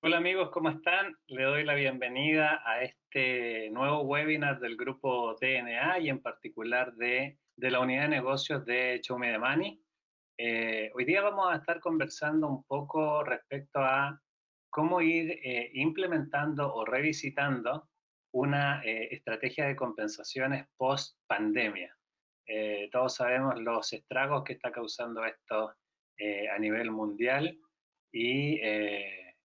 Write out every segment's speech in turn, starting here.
Hola amigos, ¿cómo están? Le doy la bienvenida a este nuevo webinar del grupo DNA y en particular de la unidad de negocios de Show Me the Money. Hoy día vamos a estar conversando un poco respecto a cómo ir implementando o revisitando una estrategia de compensaciones post pandemia. Todos sabemos los estragos que está causando esto a nivel mundial y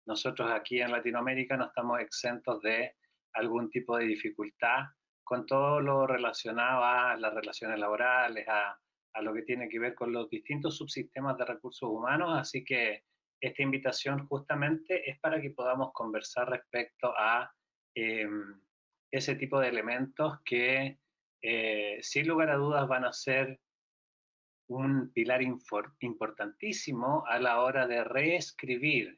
nosotros aquí en Latinoamérica no estamos exentos de algún tipo de dificultad con todo lo relacionado a las relaciones laborales, a lo que tiene que ver con los distintos subsistemas de recursos humanos, así que esta invitación justamente es para que podamos conversar respecto a eh, ese tipo de elementos que sin lugar a dudas van a ser un pilar importantísimo a la hora de reescribir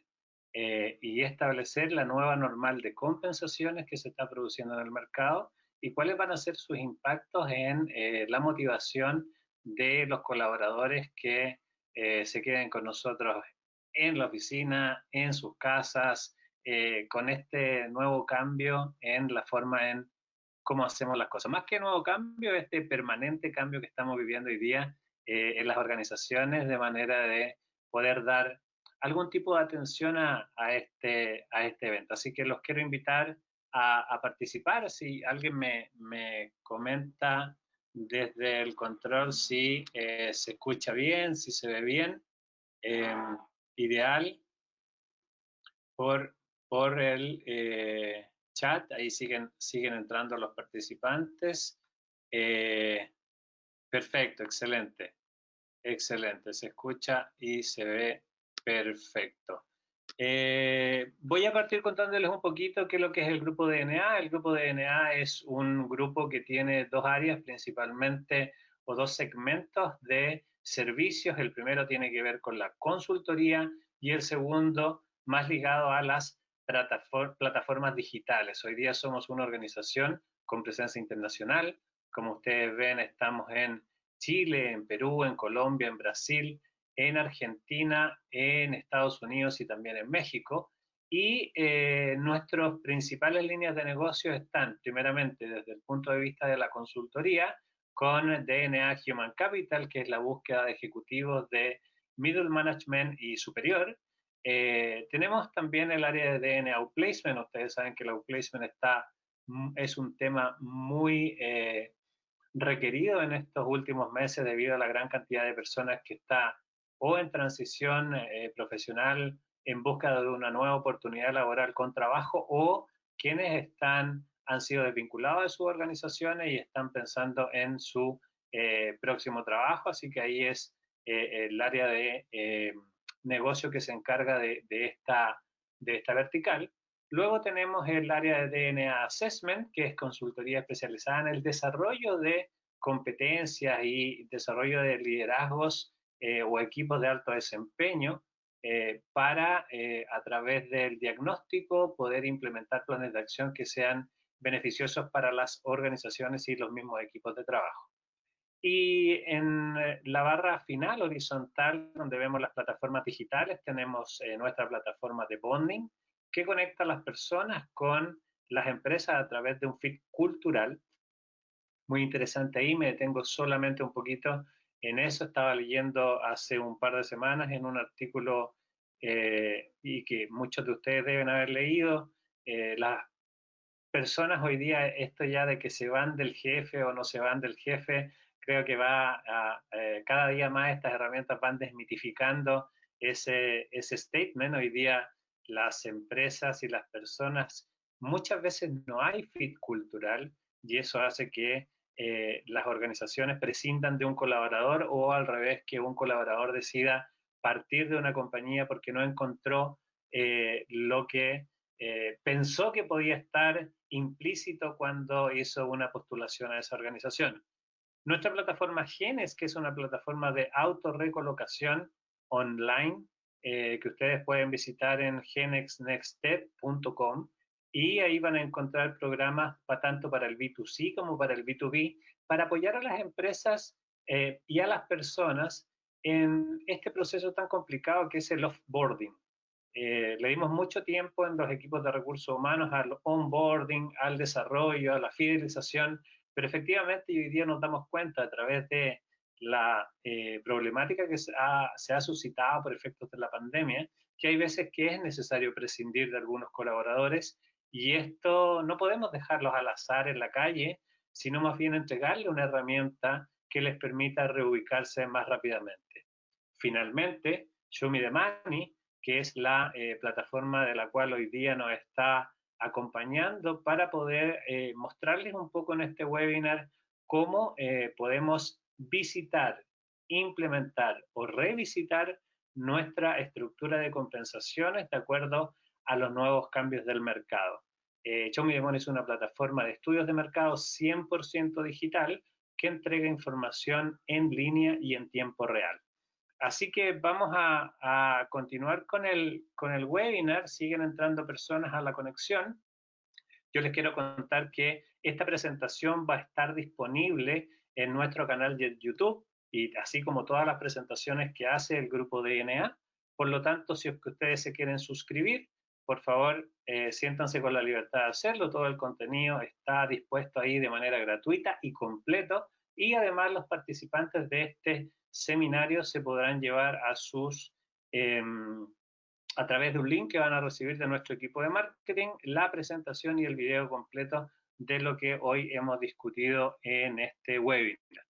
y establecer la nueva normal de compensaciones que se está produciendo en el mercado y cuáles van a ser sus impactos en la motivación de los colaboradores que se queden con nosotros en la oficina, en sus casas, con este nuevo cambio en la forma en cómo hacemos las cosas. Más que nuevo cambio, este permanente cambio que estamos viviendo hoy día en las organizaciones de manera de poder dar algún tipo de atención a este evento. Así que los quiero invitar a participar. Si alguien me comenta desde el control si se escucha bien, si se ve bien, eh, ideal por, por el chat. Ahí siguen entrando los participantes. Eh, perfecto, excelente. Excelente, se escucha y se ve perfecto. Voy a partir contándoles un poquito qué es lo que es el grupo DNA. El grupo DNA es un grupo que tiene dos áreas principalmente o dos segmentos de servicios. El primero tiene que ver con la consultoría y el segundo más ligado a las plataformas digitales. Hoy día somos una organización con presencia internacional. Como ustedes ven, estamos en Chile, en Perú, en Colombia, en Brasil, en Argentina, en Estados Unidos y también en México. Y nuestras principales líneas de negocio están, primeramente, desde el punto de vista de la consultoría, con DNA Human Capital, que es la búsqueda de ejecutivos de middle management y superior. Tenemos también el área de DNA Outplacement. Ustedes saben que el outplacement es un tema muy requerido en estos últimos meses debido a la gran cantidad de personas que está o en transición profesional en busca de una nueva oportunidad laboral con trabajo o quienes han sido desvinculados de sus organizaciones y están pensando en su próximo trabajo. Así que ahí es el área de negocio que se encarga de esta vertical. Luego tenemos el área de DNA Assessment, que es consultoría especializada en el desarrollo de competencias y desarrollo de liderazgos o equipos de alto desempeño para, a través del diagnóstico, poder implementar planes de acción que sean beneficiosos para las organizaciones y los mismos equipos de trabajo. Y en la barra final horizontal, donde vemos las plataformas digitales, tenemos nuestra plataforma de bonding, que conecta a las personas con las empresas a través de un fit cultural. Muy interesante ahí, me detengo solamente un poquito en eso. Estaba leyendo hace un par de semanas en un artículo y que muchos de ustedes deben haber leído, las personas hoy día, esto ya de que se van del jefe o no se van del jefe, creo que cada día más estas herramientas van desmitificando ese statement. Hoy día las empresas y las personas, muchas veces no hay fit cultural y eso hace que las organizaciones prescindan de un colaborador o al revés, que un colaborador decida partir de una compañía porque no encontró lo que pensó que podía estar implícito cuando hizo una postulación a esa organización. Nuestra plataforma Genes, que es una plataforma de autorrecolocación online, que ustedes pueden visitar en genexnextstep.com y ahí van a encontrar programas tanto para el B2C como para el B2B para apoyar a las empresas y a las personas en este proceso tan complicado que es el offboarding. le dimos mucho tiempo en los equipos de recursos humanos al onboarding, al desarrollo, a la fidelización, pero efectivamente hoy día nos damos cuenta a través de la problemática que se ha suscitado por efectos de la pandemia, que hay veces que es necesario prescindir de algunos colaboradores y esto no podemos dejarlos al azar en la calle, sino más bien entregarle una herramienta que les permita reubicarse más rápidamente. Finalmente, Show Me the Money, que es la plataforma de la cual hoy día nos está acompañando para poder mostrarles un poco en este webinar cómo podemos visitar, implementar o revisitar nuestra estructura de compensaciones de acuerdo a los nuevos cambios del mercado. Show Me the Money es una plataforma de estudios de mercado 100% digital que entrega información en línea y en tiempo real. Así que vamos a continuar con el webinar. Siguen entrando personas a la conexión. Yo les quiero contar que esta presentación va a estar disponible en nuestro canal de YouTube, y así como todas las presentaciones que hace el grupo DNA. Por lo tanto, si es que ustedes se quieren suscribir, por favor, siéntanse con la libertad de hacerlo. Todo el contenido está dispuesto ahí de manera gratuita y completo, y además los participantes de este seminario se podrán llevar a través de un link que van a recibir de nuestro equipo de marketing, la presentación y el video completo de lo que hoy hemos discutido en este webinar.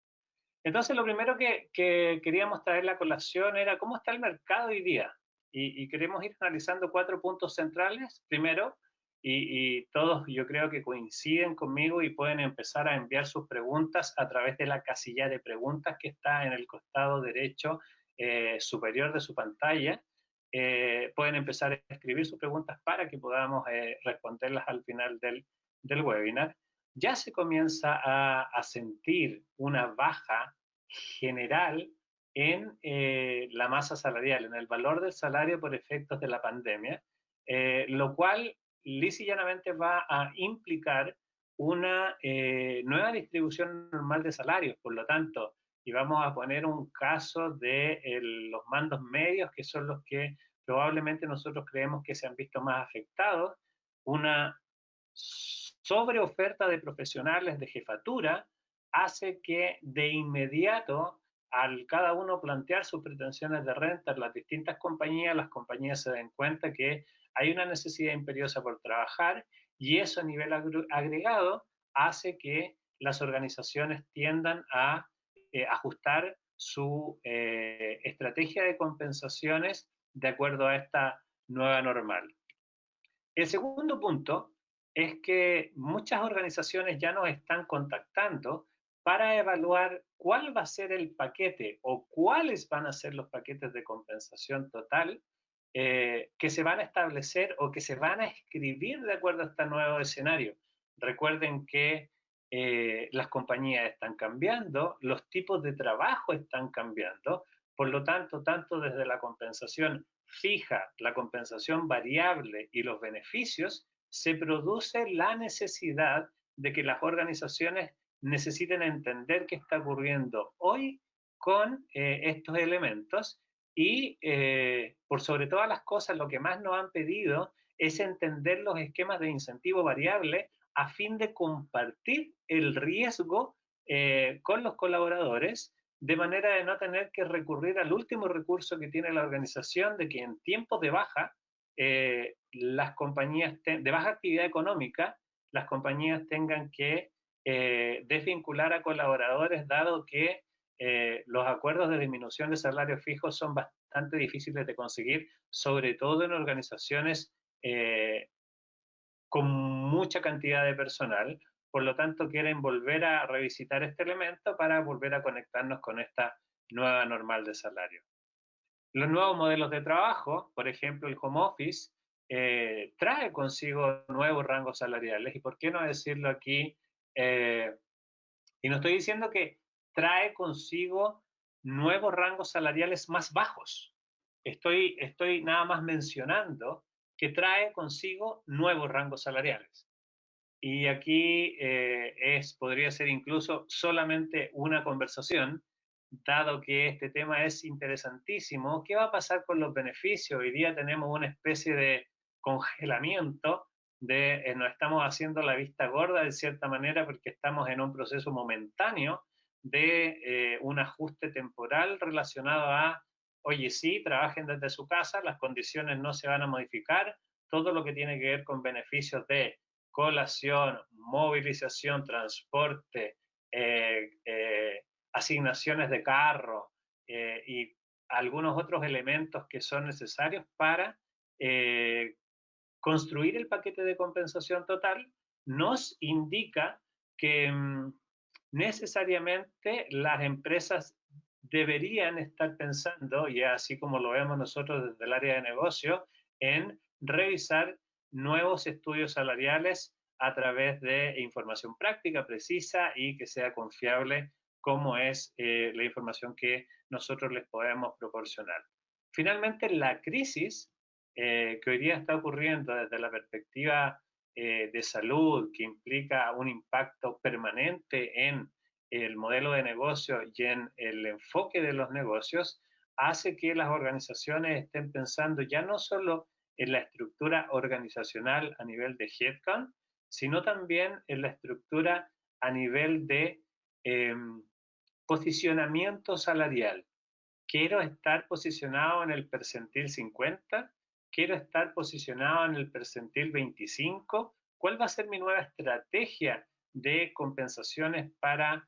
Entonces, lo primero que queríamos traer la colación era cómo está el mercado hoy día. Y queremos ir analizando 4 puntos centrales. Primero, y todos yo creo que coinciden conmigo y pueden empezar a enviar sus preguntas a través de la casilla de preguntas que está en el costado derecho superior de su pantalla. Pueden empezar a escribir sus preguntas para que podamos responderlas al final del webinar. Ya se comienza a sentir una baja general en la masa salarial, en el valor del salario por efectos de la pandemia, lo cual lisa y llanamente va a implicar una nueva distribución normal de salarios. Por lo tanto, y vamos a poner un caso de los mandos medios, que son los que probablemente nosotros creemos que se han visto más afectados, una sobreoferta de profesionales de jefatura hace que de inmediato, al cada uno plantear sus pretensiones de renta en las distintas compañías, las compañías se den cuenta que hay una necesidad imperiosa por trabajar, y eso a nivel agregado hace que las organizaciones tiendan a ajustar su estrategia de compensaciones de acuerdo a esta nueva normal. El segundo punto es que muchas organizaciones ya nos están contactando para evaluar cuál va a ser el paquete o cuáles van a ser los paquetes de compensación total que se van a establecer o que se van a escribir de acuerdo a este nuevo escenario. Recuerden que las compañías están cambiando, los tipos de trabajo están cambiando, por lo tanto, tanto desde la compensación fija, la compensación variable y los beneficios, se produce la necesidad de que las organizaciones necesiten entender qué está ocurriendo hoy con estos elementos, y por sobre todas las cosas lo que más nos han pedido es entender los esquemas de incentivo variable a fin de compartir el riesgo con los colaboradores, de manera de no tener que recurrir al último recurso que tiene la organización, de que en tiempos de baja, las compañías de baja actividad económica, las compañías tengan que desvincular a colaboradores, dado que los acuerdos de disminución de salarios fijos son bastante difíciles de conseguir, sobre todo en organizaciones con mucha cantidad de personal. Por lo tanto, quieren volver a revisitar este elemento para volver a conectarnos con esta nueva normal de salario. Los nuevos modelos de trabajo, por ejemplo, el home office, trae consigo nuevos rangos salariales. ¿Y por qué no decirlo aquí? Y no estoy diciendo que trae consigo nuevos rangos salariales más bajos. Estoy nada más mencionando que trae consigo nuevos rangos salariales. Y aquí podría ser incluso solamente una conversación dado que este tema es interesantísimo, ¿qué va a pasar con los beneficios? Hoy día tenemos una especie de congelamiento, nos estamos haciendo la vista gorda de cierta manera porque estamos en un proceso momentáneo de un ajuste temporal relacionado a, oye, sí, trabajen desde su casa, las condiciones no se van a modificar, todo lo que tiene que ver con beneficios de colación, movilización, transporte, asignaciones de carro y algunos otros elementos que son necesarios para construir el paquete de compensación total, nos indica que necesariamente las empresas deberían estar pensando, y así como lo vemos nosotros desde el área de negocio, en revisar nuevos estudios salariales a través de información práctica, precisa y que sea confiable, como es la información que nosotros les podemos proporcionar. Finalmente, la crisis que hoy día está ocurriendo desde la perspectiva de salud, que implica un impacto permanente en el modelo de negocio y en el enfoque de los negocios, hace que las organizaciones estén pensando ya no solo en la estructura organizacional a nivel de headcount, sino también en la estructura a nivel de eh, posicionamiento salarial. Quiero estar posicionado en el percentil 50, quiero estar posicionado en el percentil 25, ¿cuál va a ser mi nueva estrategia de compensaciones para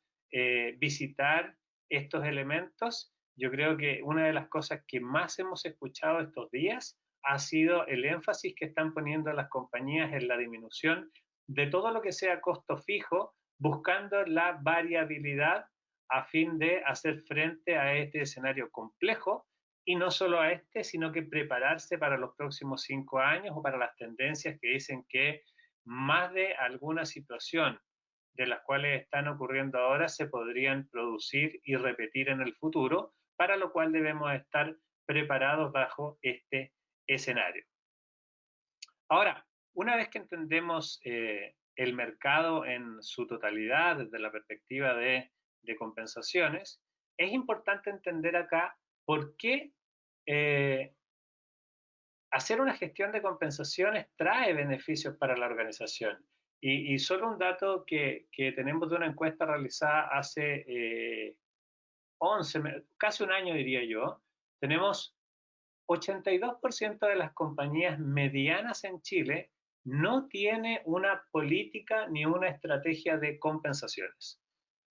visitar estos elementos? Yo creo que una de las cosas que más hemos escuchado estos días ha sido el énfasis que están poniendo las compañías en la disminución de todo lo que sea costo fijo, buscando la variabilidad a fin de hacer frente a este escenario complejo y no solo a este, sino que prepararse para los próximos 5 años o para las tendencias que dicen que más de alguna situación de las cuales están ocurriendo ahora se podrían producir y repetir en el futuro, para lo cual debemos estar preparados bajo este escenario. Ahora, una vez que entendemos el mercado en su totalidad desde la perspectiva de compensaciones, es importante entender acá por qué hacer una gestión de compensaciones trae beneficios para la organización. Y solo un dato que tenemos de una encuesta realizada hace 11, casi un año diría yo, tenemos 82% de las compañías medianas en Chile no tiene una política ni una estrategia de compensaciones.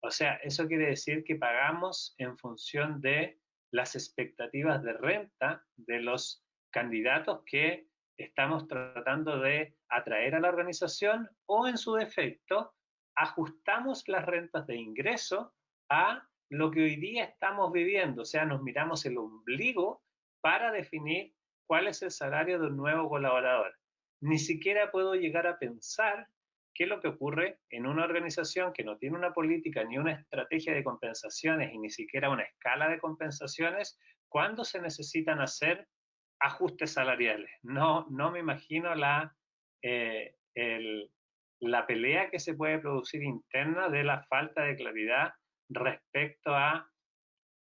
O sea, eso quiere decir que pagamos en función de las expectativas de renta de los candidatos que estamos tratando de atraer a la organización o en su defecto ajustamos las rentas de ingreso a lo que hoy día estamos viviendo. O sea, nos miramos el ombligo para definir cuál es el salario de un nuevo colaborador. Ni siquiera puedo llegar a pensar qué es lo que ocurre en una organización que no tiene una política ni una estrategia de compensaciones y ni siquiera una escala de compensaciones cuando se necesitan hacer ajustes salariales. No me imagino la pelea que se puede producir interna de la falta de claridad respecto a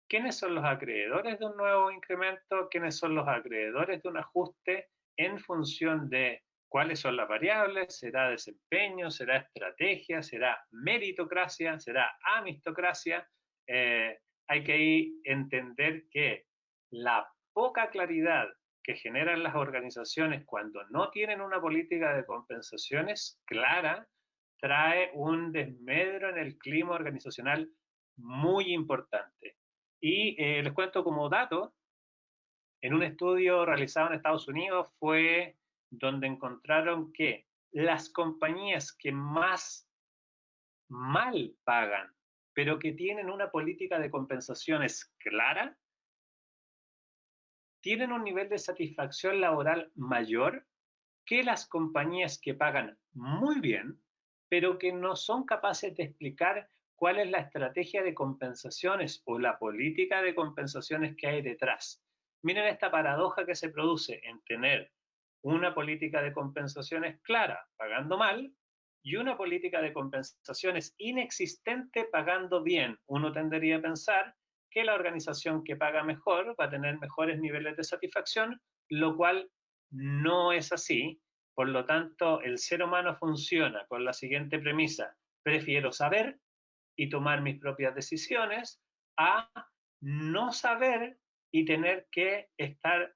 quiénes son los acreedores de un nuevo incremento, quiénes son los acreedores de un ajuste en función de cuáles son las variables, será desempeño, será estrategia, será meritocracia, será amistocracia. Hay que entender que la poca claridad que generan las organizaciones cuando no tienen una política de compensaciones clara trae un desmedro en el clima organizacional muy importante. Y les cuento como dato, en un estudio realizado en Estados Unidos fue donde encontraron que las compañías que más mal pagan, pero que tienen una política de compensaciones clara, tienen un nivel de satisfacción laboral mayor que las compañías que pagan muy bien, pero que no son capaces de explicar cuál es la estrategia de compensaciones o la política de compensaciones que hay detrás. Miren esta paradoja que se produce en tener una política de compensaciones clara pagando mal y una política de compensaciones inexistente pagando bien. Uno tendería a pensar que la organización que paga mejor va a tener mejores niveles de satisfacción, lo cual no es así. Por lo tanto, el ser humano funciona con la siguiente premisa: prefiero saber y tomar mis propias decisiones a no saber y tener que estar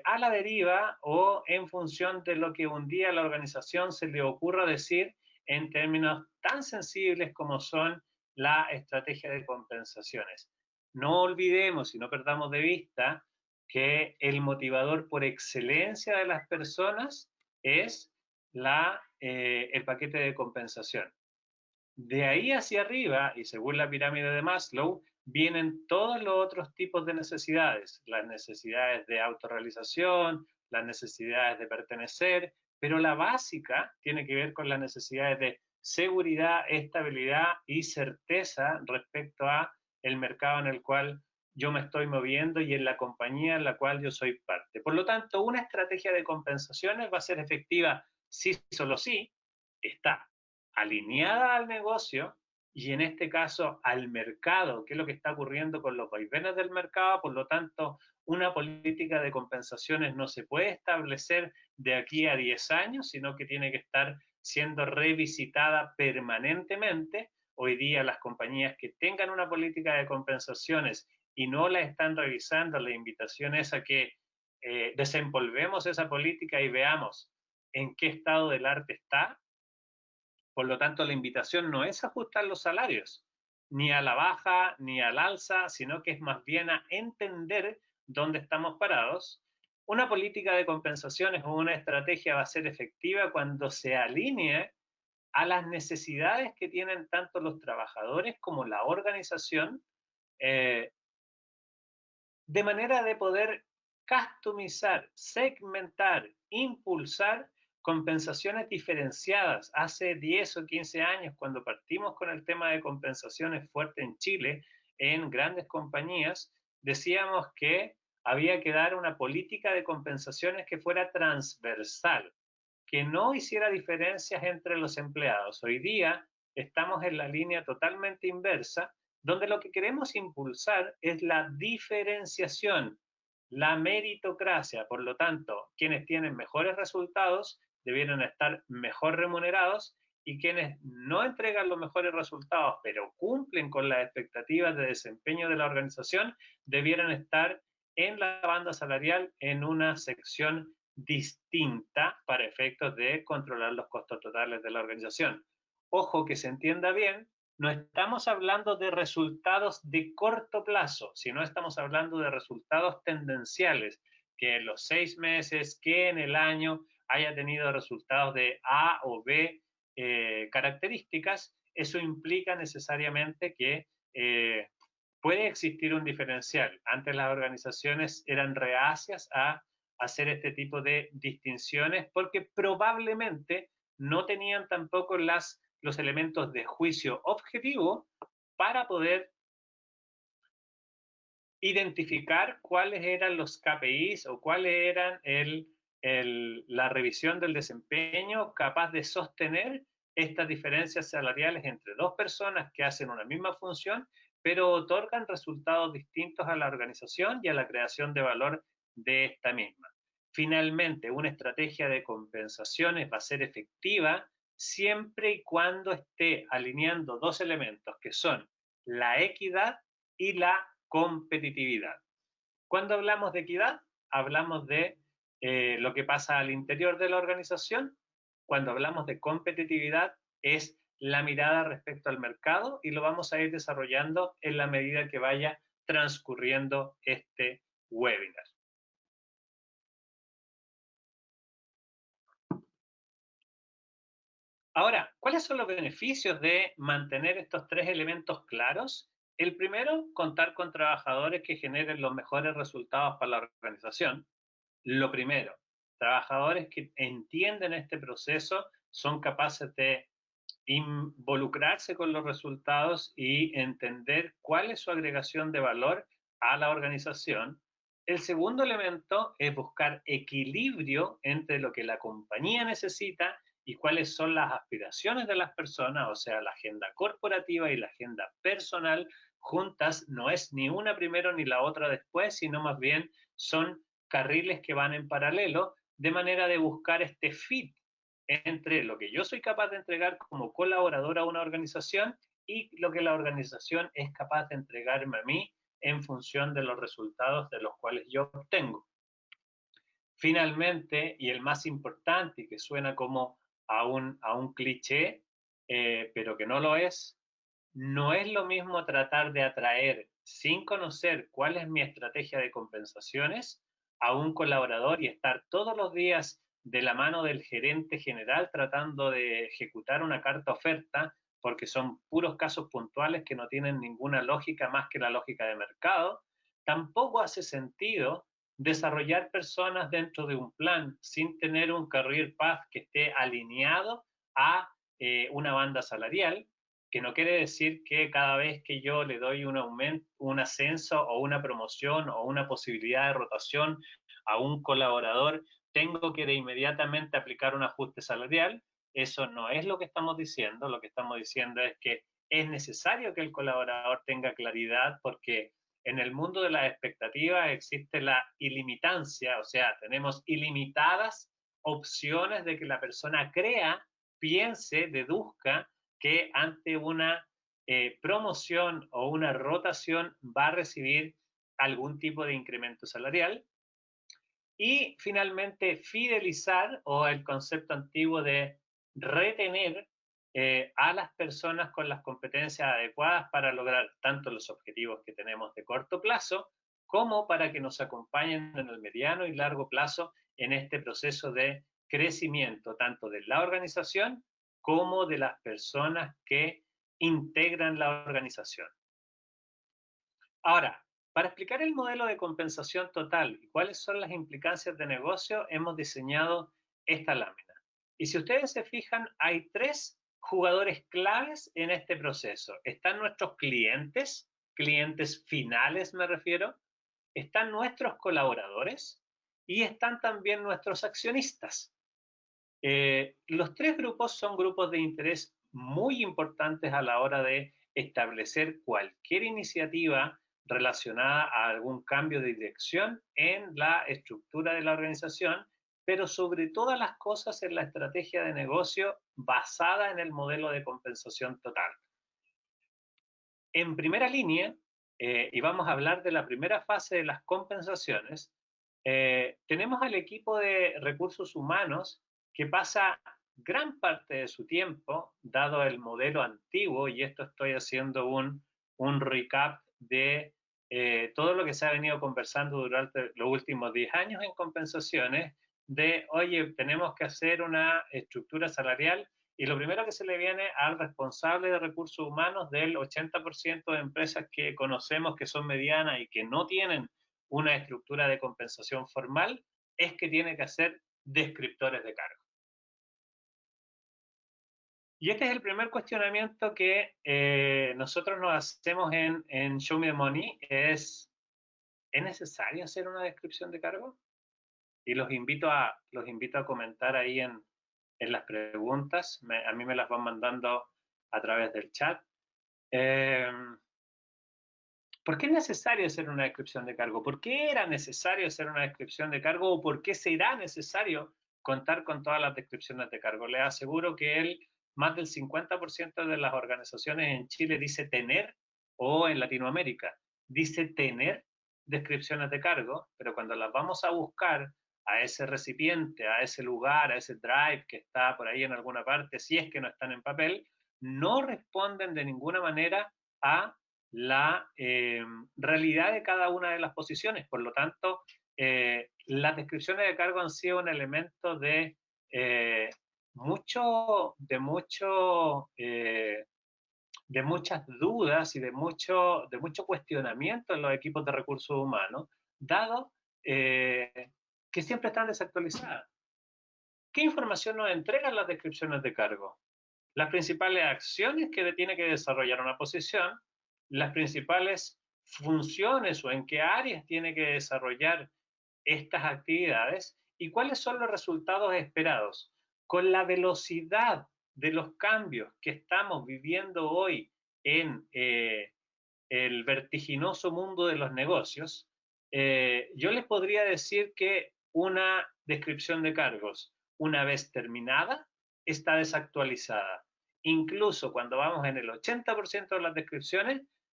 a la deriva o en función de lo que un día a la organización se le ocurra decir en términos tan sensibles como son la estrategia de compensaciones. No olvidemos y no perdamos de vista que el motivador por excelencia de las personas es el paquete de compensación. De ahí hacia arriba, y según la pirámide de Maslow, vienen todos los otros tipos de necesidades, las necesidades de autorrealización, las necesidades de pertenecer, pero la básica tiene que ver con las necesidades de seguridad, estabilidad y certeza respecto a el mercado en el cual yo me estoy moviendo y en la compañía en la cual yo soy parte. Por lo tanto, una estrategia de compensaciones va a ser efectiva si solo sí está alineada al negocio y en este caso al mercado, qué es lo que está ocurriendo con los vaivenes del mercado. Por lo tanto, una política de compensaciones no se puede establecer de aquí a 10 años, sino que tiene que estar siendo revisitada permanentemente. Hoy día las compañías que tengan una política de compensaciones y no la están revisando, la invitación es a que desempolvemos esa política y veamos en qué estado del arte está. Por lo tanto, la invitación no es ajustar los salarios, ni a la baja, ni al alza, sino que es más bien a entender dónde estamos parados. Una política de compensaciones o una estrategia va a ser efectiva cuando se alinee a las necesidades que tienen tanto los trabajadores como la organización, eh, de manera de poder customizar, segmentar, impulsar compensaciones diferenciadas. Hace 10 o 15 años, cuando partimos con el tema de compensaciones fuerte en Chile, en grandes compañías, decíamos que había que dar una política de compensaciones que fuera transversal, que no hiciera diferencias entre los empleados. Hoy día estamos en la línea totalmente inversa, donde lo que queremos impulsar es la diferenciación, la meritocracia. Por lo tanto, quienes tienen mejores resultados debieran estar mejor remunerados y quienes no entregan los mejores resultados, pero cumplen con las expectativas de desempeño de la organización, debieran estar en la banda salarial en una sección distinta para efectos de controlar los costos totales de la organización. Ojo, que se entienda bien, no estamos hablando de resultados de corto plazo, sino estamos hablando de resultados tendenciales, que en los 6 meses, que en el año haya tenido resultados de A o B características. Eso implica necesariamente que puede existir un diferencial. Antes las organizaciones eran reacias a hacer este tipo de distinciones porque probablemente no tenían tampoco los elementos de juicio objetivo para poder identificar cuáles eran los KPIs o cuáles eran la revisión del desempeño capaz de sostener estas diferencias salariales entre dos personas que hacen una misma función, pero otorgan resultados distintos a la organización y a la creación de valor de esta misma. Finalmente, una estrategia de compensaciones va a ser efectiva siempre y cuando esté alineando dos elementos que son la equidad y la competitividad. Cuando hablamos de equidad, hablamos de lo que pasa al interior de la organización. Cuando hablamos de competitividad, es la mirada respecto al mercado y lo vamos a ir desarrollando en la medida que vaya transcurriendo este webinar. Ahora, ¿cuáles son los beneficios de mantener estos tres elementos claros? El primero, contar con trabajadores que generen los mejores resultados para la organización. Lo primero, trabajadores que entienden este proceso, son capaces de involucrarse con los resultados y entender cuál es su agregación de valor a la organización. El segundo elemento es buscar equilibrio entre lo que la compañía necesita y cuáles son las aspiraciones de las personas, o sea, la agenda corporativa y la agenda personal, juntas no es ni una primero ni la otra después, sino más bien son carriles que van en paralelo, de manera de buscar este fit entre lo que yo soy capaz de entregar como colaborador a una organización y lo que la organización es capaz de entregarme a mí en función de los resultados de los cuales yo obtengo. Finalmente, y el más importante, y que suena como a un cliché, pero que no lo es, no es lo mismo tratar de atraer sin conocer cuál es mi estrategia de compensaciones a un colaborador y estar todos los días de la mano del gerente general tratando de ejecutar una carta oferta, porque son puros casos puntuales que no tienen ninguna lógica más que la lógica de mercado. Tampoco hace sentido desarrollar personas dentro de un plan sin tener un career path que esté alineado a una banda salarial, que no quiere decir que cada vez que yo le doy un aumento, un ascenso o una promoción o una posibilidad de rotación a un colaborador, tengo que de inmediatamente aplicar un ajuste salarial. Eso no es lo que estamos diciendo. Lo que estamos diciendo es que es necesario que el colaborador tenga claridad, porque en el mundo de las expectativas existe la ilimitancia, o sea, tenemos ilimitadas opciones de que la persona crea, piense, deduzca que ante una promoción o una rotación va a recibir algún tipo de incremento salarial. Y finalmente, fidelizar, o el concepto antiguo de retener a las personas con las competencias adecuadas para lograr tanto los objetivos que tenemos de corto plazo, como para que nos acompañen en el mediano y largo plazo en este proceso de crecimiento, tanto de la organización como de las personas que integran la organización. Ahora, para explicar el modelo de compensación total y cuáles son las implicancias de negocio, hemos diseñado esta lámina. Y si ustedes se fijan, hay tres jugadores claves en este proceso. Están nuestros clientes, clientes finales me refiero, están nuestros colaboradores y están también nuestros accionistas. Los tres grupos son grupos de interés muy importantes a la hora de establecer cualquier iniciativa relacionada a algún cambio de dirección en la estructura de la organización, pero sobre todas las cosas en la estrategia de negocio basada en el modelo de compensación total. En primera línea, y vamos a hablar de la primera fase de las compensaciones, tenemos al equipo de recursos humanos que pasa gran parte de su tiempo, dado el modelo antiguo, y esto estoy haciendo un recap de todo lo que se ha venido conversando durante los últimos 10 años en compensaciones, de, oye, tenemos que hacer una estructura salarial, y lo primero que se le viene al responsable de recursos humanos del 80% de empresas que conocemos que son medianas y que no tienen una estructura de compensación formal, es que tiene que hacer descriptores de cargo. Y este es el primer cuestionamiento que nosotros nos hacemos en Show Me the Money, ¿es necesario hacer una descripción de cargo? Y los invito a comentar ahí en las preguntas, a mí me las van mandando a través del chat. ¿Por qué es necesario hacer una descripción de cargo? ¿Por qué era necesario hacer una descripción de cargo? ¿O por qué será necesario contar con todas las descripciones de cargo? Les aseguro que más del 50% de las organizaciones en Chile dice tener, o en Latinoamérica, dice tener descripciones de cargo, pero cuando las vamos a buscar a ese recipiente, a ese lugar, a ese drive que está por ahí en alguna parte, si es que no están en papel, no responden de ninguna manera a la realidad de cada una de las posiciones. Por lo tanto, las descripciones de cargo han sido un elemento de muchas dudas y de mucho cuestionamiento en los equipos de recursos humanos, dado que siempre están desactualizadas. ¿Qué información nos entregan las descripciones de cargo? Las principales acciones que tiene que desarrollar una posición, las principales funciones o en qué áreas tiene que desarrollar estas actividades y cuáles son los resultados esperados. Con la velocidad de los cambios que estamos viviendo hoy en el vertiginoso mundo de los negocios, yo les podría decir que una descripción de cargos, una vez terminada, está desactualizada. Incluso cuando vamos en el 80% de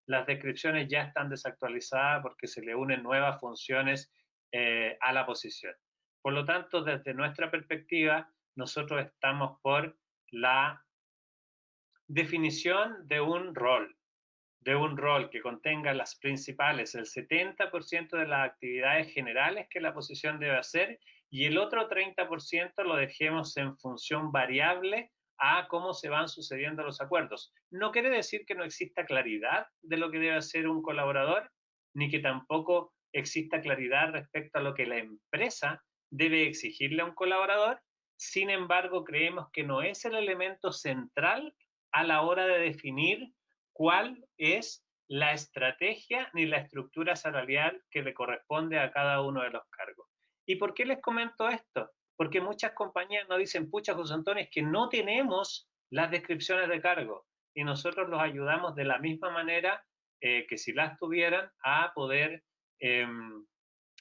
las descripciones ya están desactualizadas porque se le unen nuevas funciones a la posición. Por lo tanto, desde nuestra perspectiva, nosotros estamos por la definición de un rol que contenga las principales, el 70% de las actividades generales que la posición debe hacer y el otro 30% lo dejemos en función variable a cómo se van sucediendo los acuerdos. No quiere decir que no exista claridad de lo que debe hacer un colaborador, ni que tampoco exista claridad respecto a lo que la empresa debe exigirle a un colaborador. Sin embargo, creemos que no es el elemento central a la hora de definir cuál es la estrategia ni la estructura salarial que le corresponde a cada uno de los cargos. ¿Y por qué les comento esto? Porque muchas compañías nos dicen, pucha, José Antonio, es que no tenemos las descripciones de cargo y nosotros los ayudamos de la misma manera que si las tuvieran a poder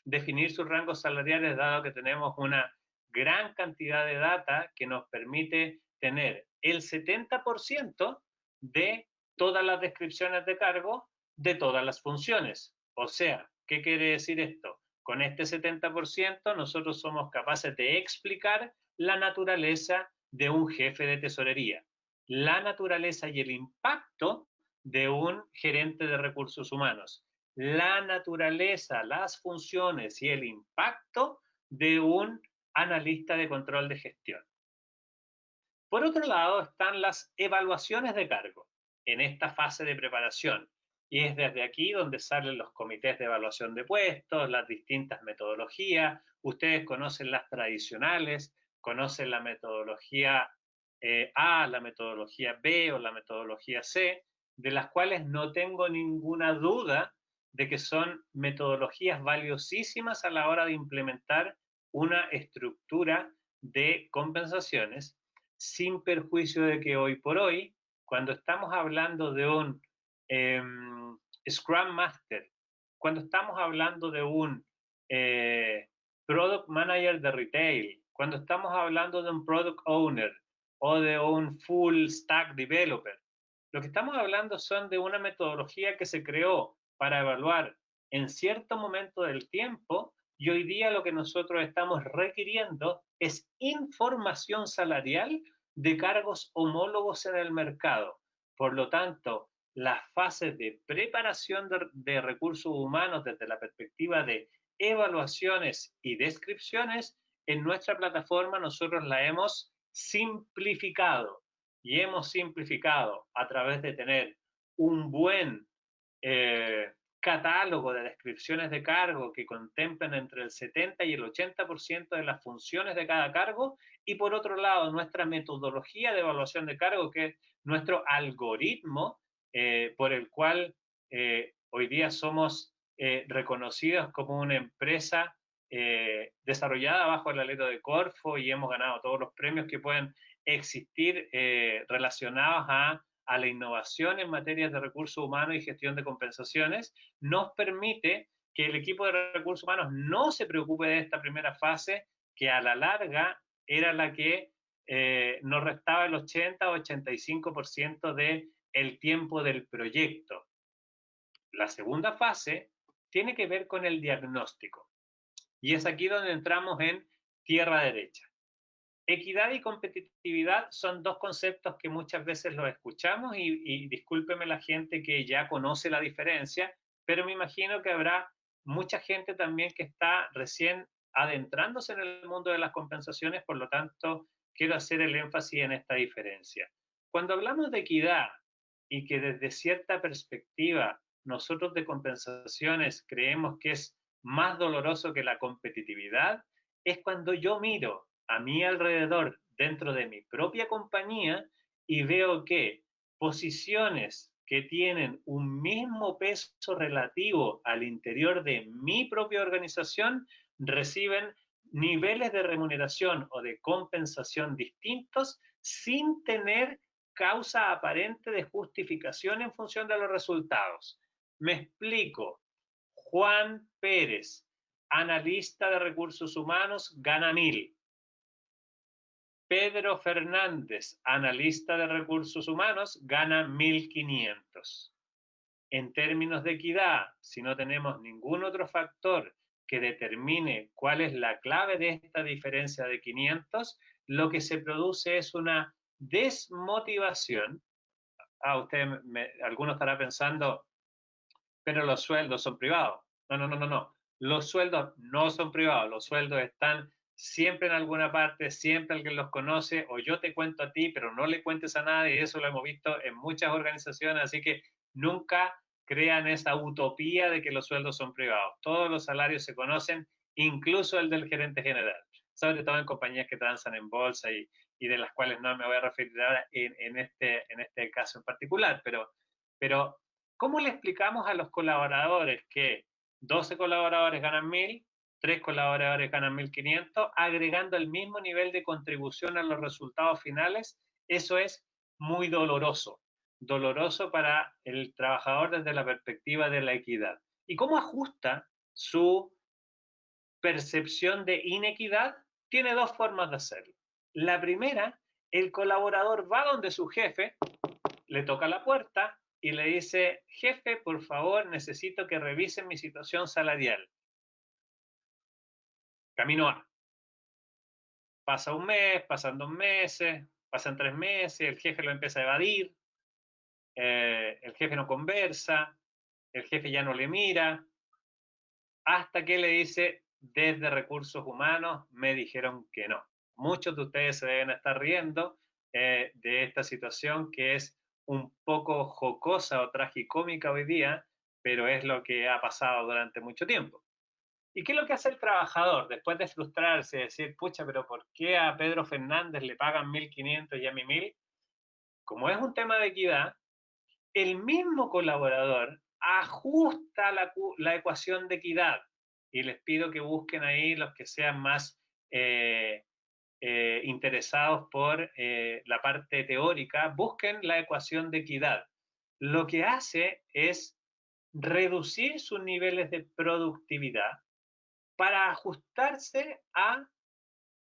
definir sus rangos salariales, dado que tenemos una gran cantidad de data que nos permite tener el 70% de todas las descripciones de cargo de todas las funciones. O sea, ¿qué quiere decir esto? Con este 70% nosotros somos capaces de explicar la naturaleza de un jefe de tesorería, la naturaleza y el impacto de un gerente de recursos humanos, la naturaleza, las funciones y el impacto de un analista de control de gestión. Por otro lado, están las evaluaciones de cargo en esta fase de preparación. Y es desde aquí donde salen los comités de evaluación de puestos, las distintas metodologías. Ustedes conocen las tradicionales, conocen la metodología A, la metodología B o la metodología C, de las cuales no tengo ninguna duda de que son metodologías valiosísimas a la hora de implementar una estructura de compensaciones, sin perjuicio de que hoy por hoy, cuando estamos hablando de un Scrum Master, cuando estamos hablando de un Product Manager de Retail, cuando estamos hablando de un Product Owner o de un Full Stack Developer, lo que estamos hablando son de una metodología que se creó para evaluar en cierto momento del tiempo y hoy día lo que nosotros estamos requiriendo es información salarial de cargos homólogos en el mercado. Por lo tanto, las fases de preparación de recursos humanos desde la perspectiva de evaluaciones y descripciones, en nuestra plataforma nosotros la hemos simplificado y hemos simplificado a través de tener un buen catálogo de descripciones de cargo que contemplen entre el 70 y el 80% de las funciones de cada cargo y por otro lado nuestra metodología de evaluación de cargo que es nuestro algoritmo por el cual hoy día somos reconocidos como una empresa desarrollada bajo el alero de Corfo y hemos ganado todos los premios que pueden existir relacionados a la innovación en materias de recursos humanos y gestión de compensaciones, nos permite que el equipo de recursos humanos no se preocupe de esta primera fase, que a la larga era la que nos restaba el 80 o 85% del tiempo del proyecto. La segunda fase tiene que ver con el diagnóstico. Y es aquí donde entramos en tierra derecha. Equidad y competitividad son dos conceptos que muchas veces los escuchamos y discúlpeme la gente que ya conoce la diferencia, pero me imagino que habrá mucha gente también que está recién adentrándose en el mundo de las compensaciones, por lo tanto, quiero hacer el énfasis en esta diferencia. Cuando hablamos de equidad y que desde cierta perspectiva nosotros de compensaciones creemos que es más doloroso que la competitividad, es cuando yo miro a mi alrededor dentro de mi propia compañía y veo que posiciones que tienen un mismo peso relativo al interior de mi propia organización reciben niveles de remuneración o de compensación distintos sin tener causa aparente de justificación en función de los resultados. Me explico. Juan Pérez, analista de recursos humanos, gana 1000. Pedro Fernández, analista de recursos humanos, gana 1500. En términos de equidad, si no tenemos ningún otro factor que determine cuál es la clave de esta diferencia de 500, lo que se produce es una desmotivación. Algunos estarán pensando, pero los sueldos son privados. No. Los sueldos no son privados, los sueldos están siempre en alguna parte, siempre alguien los conoce, o yo te cuento a ti, pero no le cuentes a nadie, y eso lo hemos visto en muchas organizaciones, así que nunca crean esa utopía de que los sueldos son privados. Todos los salarios se conocen, incluso el del gerente general, sobre todo en compañías que transan en bolsa y de las cuales no me voy a referir ahora en este caso en particular, pero ¿cómo le explicamos a los colaboradores que 12 colaboradores ganan 1000, 3 colaboradores ganan 1500, agregando el mismo nivel de contribución a los resultados finales? Eso es muy doloroso. Doloroso para el trabajador desde la perspectiva de la equidad. ¿Y cómo ajusta su percepción de inequidad? Tiene dos formas de hacerlo. La primera, el colaborador va donde su jefe, le toca la puerta y le dice, jefe, por favor, necesito que revisen mi situación salarial. Camino A. Pasa un mes, pasan 2 meses, pasan 3 meses, el jefe lo empieza a evadir, el jefe no conversa, el jefe ya no le mira, hasta que le dice, desde recursos humanos me dijeron que no. Muchos de ustedes se deben estar riendo de esta situación que es un poco jocosa o tragicómica hoy día, pero es lo que ha pasado durante mucho tiempo. ¿Y qué es lo que hace el trabajador después de frustrarse y decir, pucha, pero ¿por qué a Pedro Fernández le pagan 1500 y a mí 1000? Como es un tema de equidad, el mismo colaborador ajusta la ecuación de equidad. Y les pido que busquen ahí los que sean más interesados por la parte teórica, busquen la ecuación de equidad. Lo que hace es reducir sus niveles de productividad para ajustarse a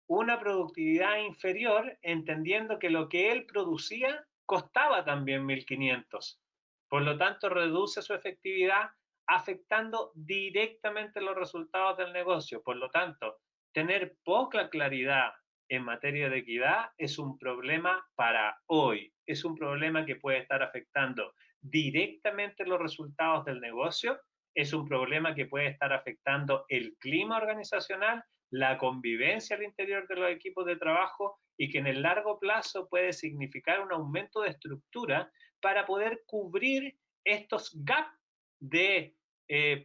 una productividad inferior, entendiendo que lo que él producía costaba también 1500. Por lo tanto, reduce su efectividad afectando directamente los resultados del negocio. Por lo tanto, tener poca claridad en materia de equidad es un problema para hoy. Es un problema que puede estar afectando directamente los resultados del negocio. Es un problema que puede estar afectando el clima organizacional, la convivencia al interior de los equipos de trabajo y que en el largo plazo puede significar un aumento de estructura para poder cubrir estos gaps de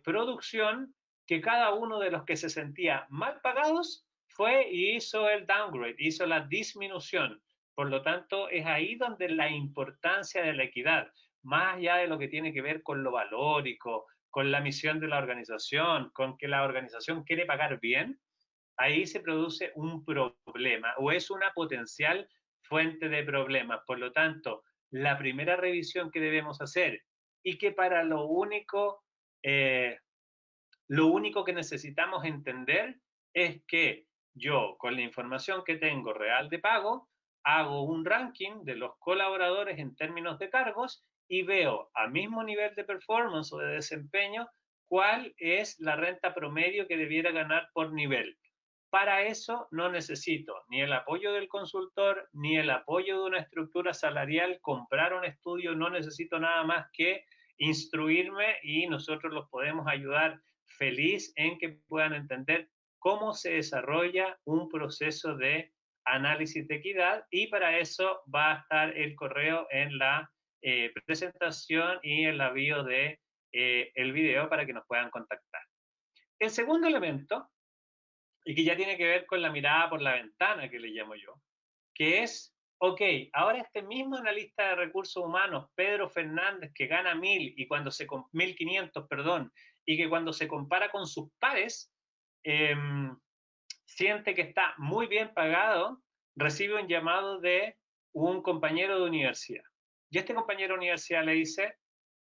producción que cada uno de los que se sentía mal pagados fue y hizo el downgrade, hizo la disminución. Por lo tanto, es ahí donde la importancia de la equidad, más allá de lo que tiene que ver con lo valórico, con la misión de la organización, con que la organización quiere pagar bien, ahí se produce un problema o es una potencial fuente de problemas. Por lo tanto, la primera revisión que debemos hacer y que para lo único que necesitamos entender es que yo, con la información que tengo real de pago, hago un ranking de los colaboradores en términos de cargos y veo a mismo nivel de performance o de desempeño cuál es la renta promedio que debiera ganar por nivel. Para eso no necesito ni el apoyo del consultor, ni el apoyo de una estructura salarial, comprar un estudio, no necesito nada más que instruirme y nosotros los podemos ayudar feliz en que puedan entender cómo se desarrolla un proceso de análisis de equidad y para eso va a estar el correo en la presentación y en la bio de el video para que nos puedan contactar. El segundo elemento, y que ya tiene que ver con la mirada por la ventana que le llamo yo, que es, ok, ahora este mismo analista de recursos humanos, Pedro Fernández, que gana 1000 y cuando 1500, perdón, y que cuando se compara con sus pares, eh, siente que está muy bien pagado, recibe un llamado de un compañero de universidad. Y este compañero de universidad le dice,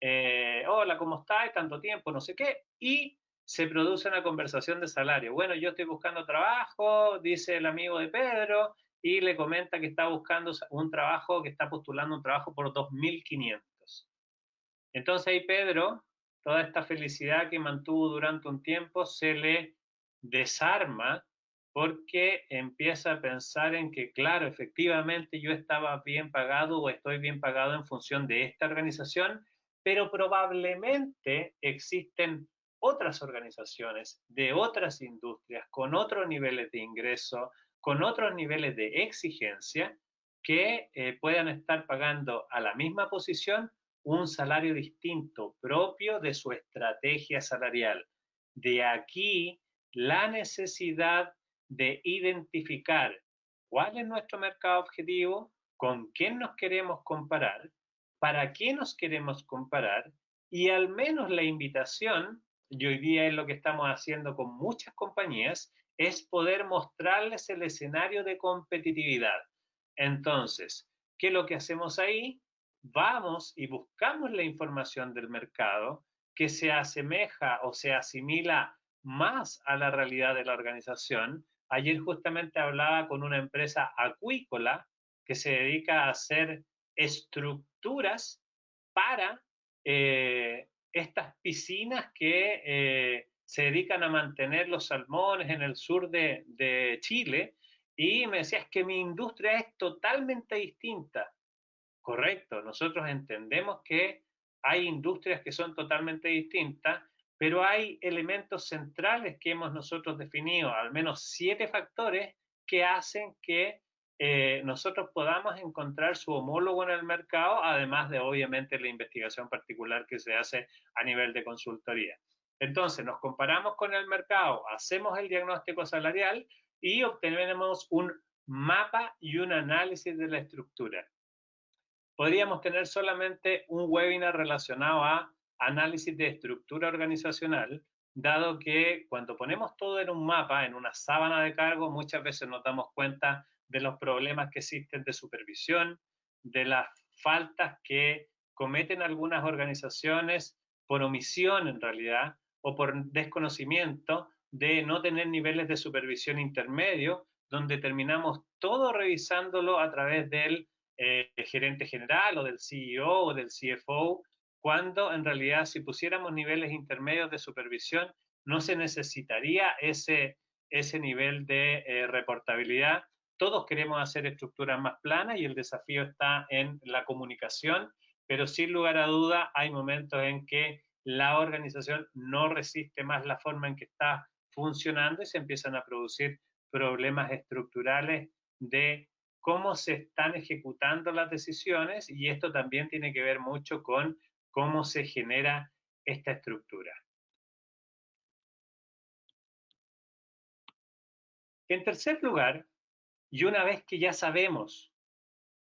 hola, ¿cómo estás? Tanto tiempo, no sé qué, y se produce una conversación de salario. Bueno, yo estoy buscando trabajo, dice el amigo de Pedro, y le comenta que está buscando un trabajo, que está postulando un trabajo por 2.500. Entonces ahí Pedro, toda esta felicidad que mantuvo durante un tiempo, se le desarma porque empieza a pensar en que, claro, efectivamente yo estaba bien pagado o estoy bien pagado en función de esta organización, pero probablemente existen otras organizaciones de otras industrias con otros niveles de ingreso, con otros niveles de exigencia que puedan estar pagando a la misma posición un salario distinto propio de su estrategia salarial. De aquí la necesidad de identificar cuál es nuestro mercado objetivo, con quién nos queremos comparar, para qué nos queremos comparar y al menos la invitación, y hoy día es lo que estamos haciendo con muchas compañías, es poder mostrarles el escenario de competitividad. Entonces, ¿qué es lo que hacemos ahí? Vamos y buscamos la información del mercado que se asemeja o se asimila más a la realidad de la organización. Ayer justamente hablaba con una empresa acuícola que se dedica a hacer estructuras para estas piscinas que se dedican a mantener los salmones en el sur de Chile, y me decía, es que mi industria es totalmente distinta. Correcto, nosotros entendemos que hay industrias que son totalmente distintas, pero hay elementos centrales que hemos nosotros definido, al menos 7 factores que hacen que nosotros podamos encontrar su homólogo en el mercado, además de obviamente la investigación particular que se hace a nivel de consultoría. Entonces, nos comparamos con el mercado, hacemos el diagnóstico salarial y obtenemos un mapa y un análisis de la estructura. Podríamos tener solamente un webinar relacionado a análisis de estructura organizacional, dado que cuando ponemos todo en un mapa, en una sábana de cargo, muchas veces nos damos cuenta de los problemas que existen de supervisión, de las faltas que cometen algunas organizaciones por omisión en realidad o por desconocimiento de no tener niveles de supervisión intermedio, donde terminamos todo revisándolo a través del gerente general o del CEO o del CFO, cuando en realidad si pusiéramos niveles intermedios de supervisión no se necesitaría ese nivel de reportabilidad. Todos queremos hacer estructuras más planas y el desafío está en la comunicación, pero sin lugar a duda hay momentos en que la organización no resiste más la forma en que está funcionando y se empiezan a producir problemas estructurales de cómo se están ejecutando las decisiones, y esto también tiene que ver mucho con cómo se genera esta estructura. En tercer lugar, y una vez que ya sabemos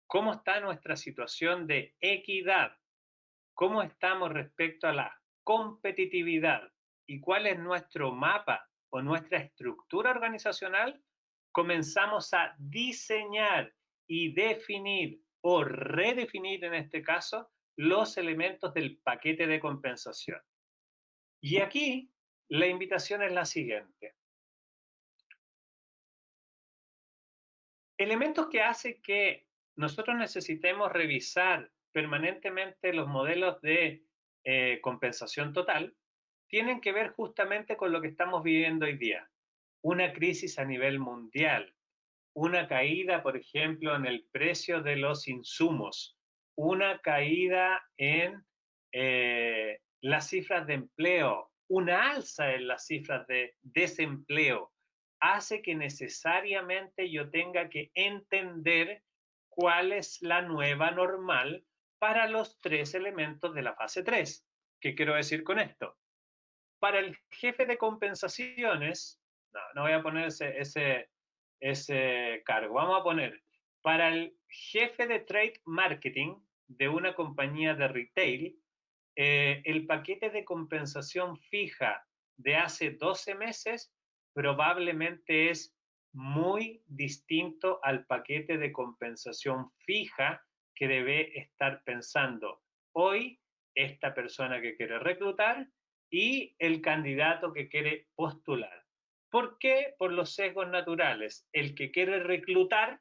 cómo está nuestra situación de equidad, cómo estamos respecto a la competitividad y cuál es nuestro mapa o nuestra estructura organizacional, comenzamos a diseñar y definir o redefinir en este caso los elementos del paquete de compensación. Y aquí la invitación es la siguiente. Elementos que hacen que nosotros necesitemos revisar permanentemente los modelos de compensación total tienen que ver justamente con lo que estamos viviendo hoy día. Una crisis a nivel mundial, una caída, por ejemplo, en el precio de los insumos, una caída en las cifras de empleo, una alza en las cifras de desempleo, hace que necesariamente yo tenga que entender cuál es la nueva normal para los 3 elementos de la fase 3. ¿Qué quiero decir con esto? Para el jefe de compensaciones, no voy a poner ese cargo, vamos a poner para el jefe de trade marketing de una compañía de retail, el paquete de compensación fija de hace 12 meses probablemente es muy distinto al paquete de compensación fija que debe estar pensando hoy esta persona que quiere reclutar y el candidato que quiere postular. ¿Por qué? Por los sesgos naturales. El que quiere reclutar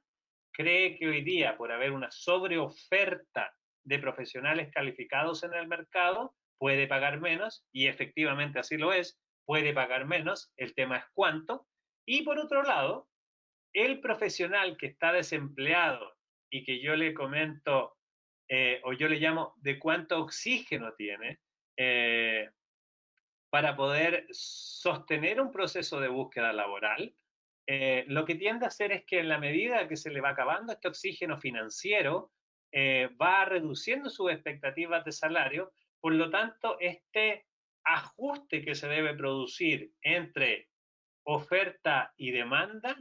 cree que hoy día, por haber una sobreoferta de profesionales calificados en el mercado, puede pagar menos, y efectivamente así lo es, puede pagar menos, el tema es cuánto. Y por otro lado, el profesional que está desempleado y que yo le comento, o yo le llamo de cuánto oxígeno tiene, eh, para poder sostener un proceso de búsqueda laboral, lo que tiende a hacer es que en la medida que se le va acabando este oxígeno financiero, va reduciendo sus expectativas de salario. Por lo tanto, este ajuste que se debe producir entre oferta y demanda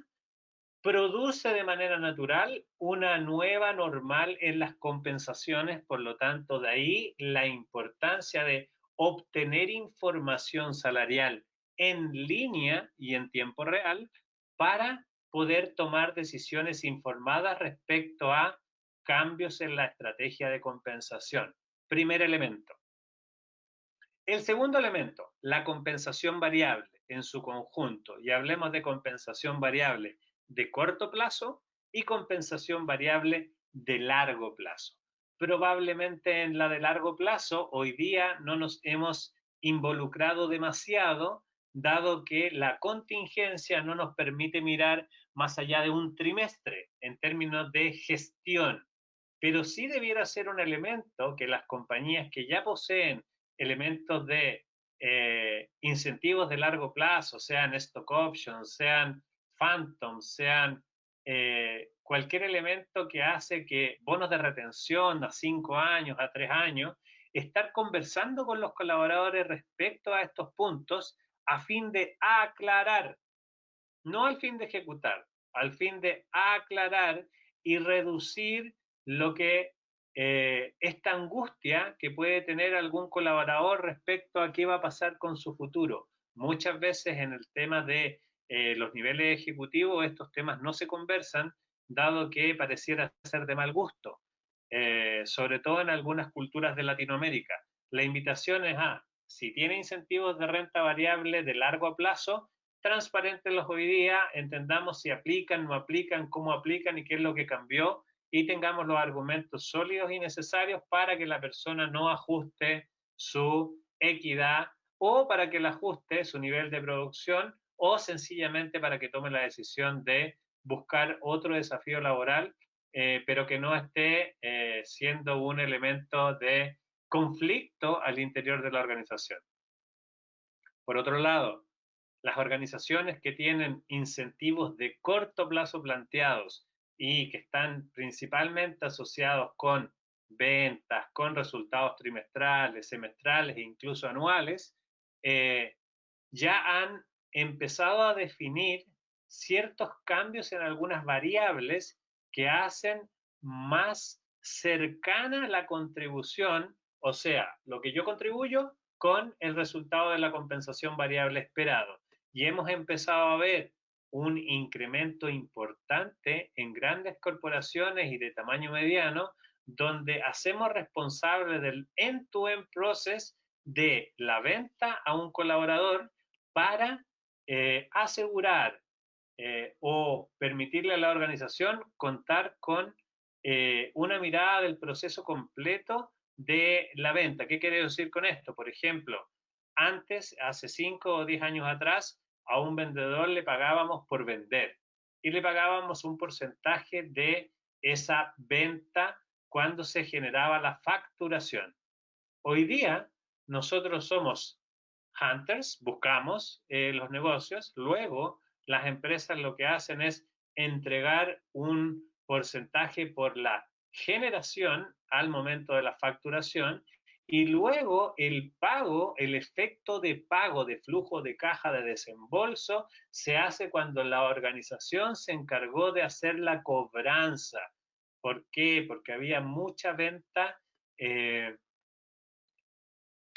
produce de manera natural una nueva normal en las compensaciones. Por lo tanto, de ahí la importancia de obtener información salarial en línea y en tiempo real para poder tomar decisiones informadas respecto a cambios en la estrategia de compensación. Primer elemento. El segundo elemento, la compensación variable en su conjunto, y hablemos de compensación variable de corto plazo y compensación variable de largo plazo. Probablemente en la de largo plazo hoy día no nos hemos involucrado demasiado, dado que la contingencia no nos permite mirar más allá de un trimestre en términos de gestión, pero sí debiera ser un elemento que las compañías que ya poseen elementos de incentivos de largo plazo, sean stock options, sean phantoms, sean cualquier elemento que hace que bonos de retención a 5 años, a 3 años, estar conversando con los colaboradores respecto a estos puntos a fin de aclarar, no al fin de ejecutar, al fin de aclarar y reducir lo que esta angustia que puede tener algún colaborador respecto a qué va a pasar con su futuro. Muchas veces en el tema de los niveles ejecutivos estos temas no se conversan, dado que pareciera ser de mal gusto, sobre todo en algunas culturas de Latinoamérica. La invitación es a, si tiene incentivos de renta variable de largo plazo, transparentenlos hoy día, entendamos si aplican, no aplican, cómo aplican y qué es lo que cambió, y tengamos los argumentos sólidos y necesarios para que la persona no ajuste su equidad, o para que le ajuste su nivel de producción, o sencillamente para que tome la decisión de buscar otro desafío laboral, pero que no esté siendo un elemento de conflicto al interior de la organización. Por otro lado, las organizaciones que tienen incentivos de corto plazo planteados y que están principalmente asociados con ventas, con resultados trimestrales, semestrales e incluso anuales, eh, ya han empezado a definir ciertos cambios en algunas variables que hacen más cercana la contribución, o sea, lo que yo contribuyo con el resultado de la compensación variable esperado. Y hemos empezado a ver un incremento importante en grandes corporaciones y de tamaño mediano, donde hacemos responsable del end-to-end process de la venta a un colaborador para asegurar o permitirle a la organización contar con una mirada del proceso completo de la venta. ¿Qué quiere decir con esto? Por ejemplo, antes, hace 5 o 10 años atrás, a un vendedor le pagábamos por vender y le pagábamos un porcentaje de esa venta cuando se generaba la facturación. Hoy día nosotros somos hunters, buscamos los negocios, luego las empresas lo que hacen es entregar un porcentaje por la generación al momento de la facturación, y luego el pago, el efecto de pago de flujo de caja de desembolso se hace cuando la organización se encargó de hacer la cobranza. ¿Por qué? Porque había mucha venta que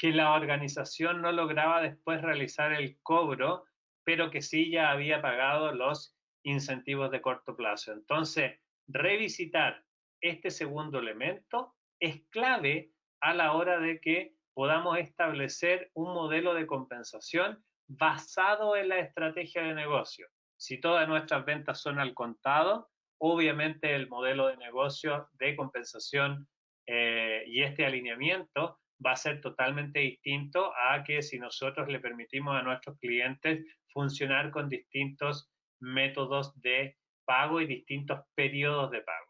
la organización no lograba después realizar el cobro, pero que sí ya había pagado los incentivos de corto plazo. Entonces, revisitar este segundo elemento es clave a la hora de que podamos establecer un modelo de compensación basado en la estrategia de negocio. Si todas nuestras ventas son al contado, obviamente el modelo de negocio de compensación y este alineamiento va a ser totalmente distinto a que si nosotros le permitimos a nuestros clientes funcionar con distintos métodos de pago y distintos periodos de pago.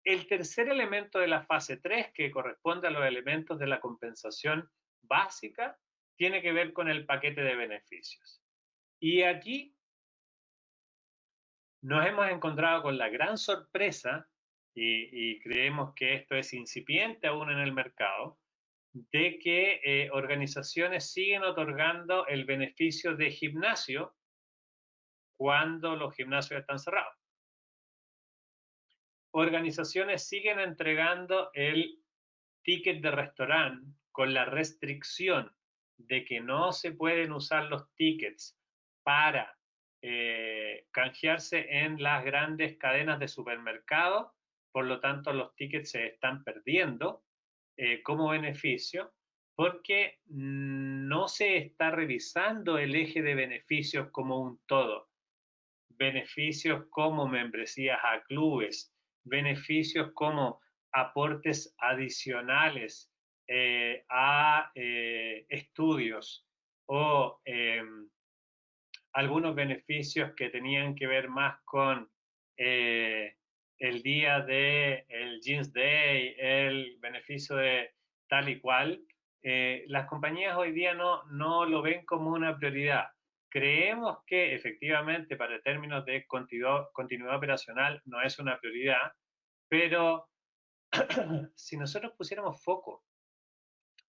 El tercer elemento de la fase 3, que corresponde a los elementos de la compensación básica, tiene que ver con el paquete de beneficios. Y aquí nos hemos encontrado con la gran sorpresa, y creemos que esto es incipiente aún en el mercado, de que organizaciones siguen otorgando el beneficio de gimnasio cuando los gimnasios están cerrados. Organizaciones siguen entregando el ticket de restaurante con la restricción de que no se pueden usar los tickets para canjearse en las grandes cadenas de supermercados, por lo tanto los tickets se están perdiendo como beneficio porque no se está revisando el eje de beneficios como un todo. Beneficios como membresías a clubes, beneficios como aportes adicionales a estudios o algunos beneficios que tenían que ver más con el día de el Jeans Day, el beneficio de tal y cual. Las compañías hoy día no lo ven como una prioridad. Creemos que efectivamente para términos de continuidad operacional no es una prioridad, pero si nosotros pusiéramos foco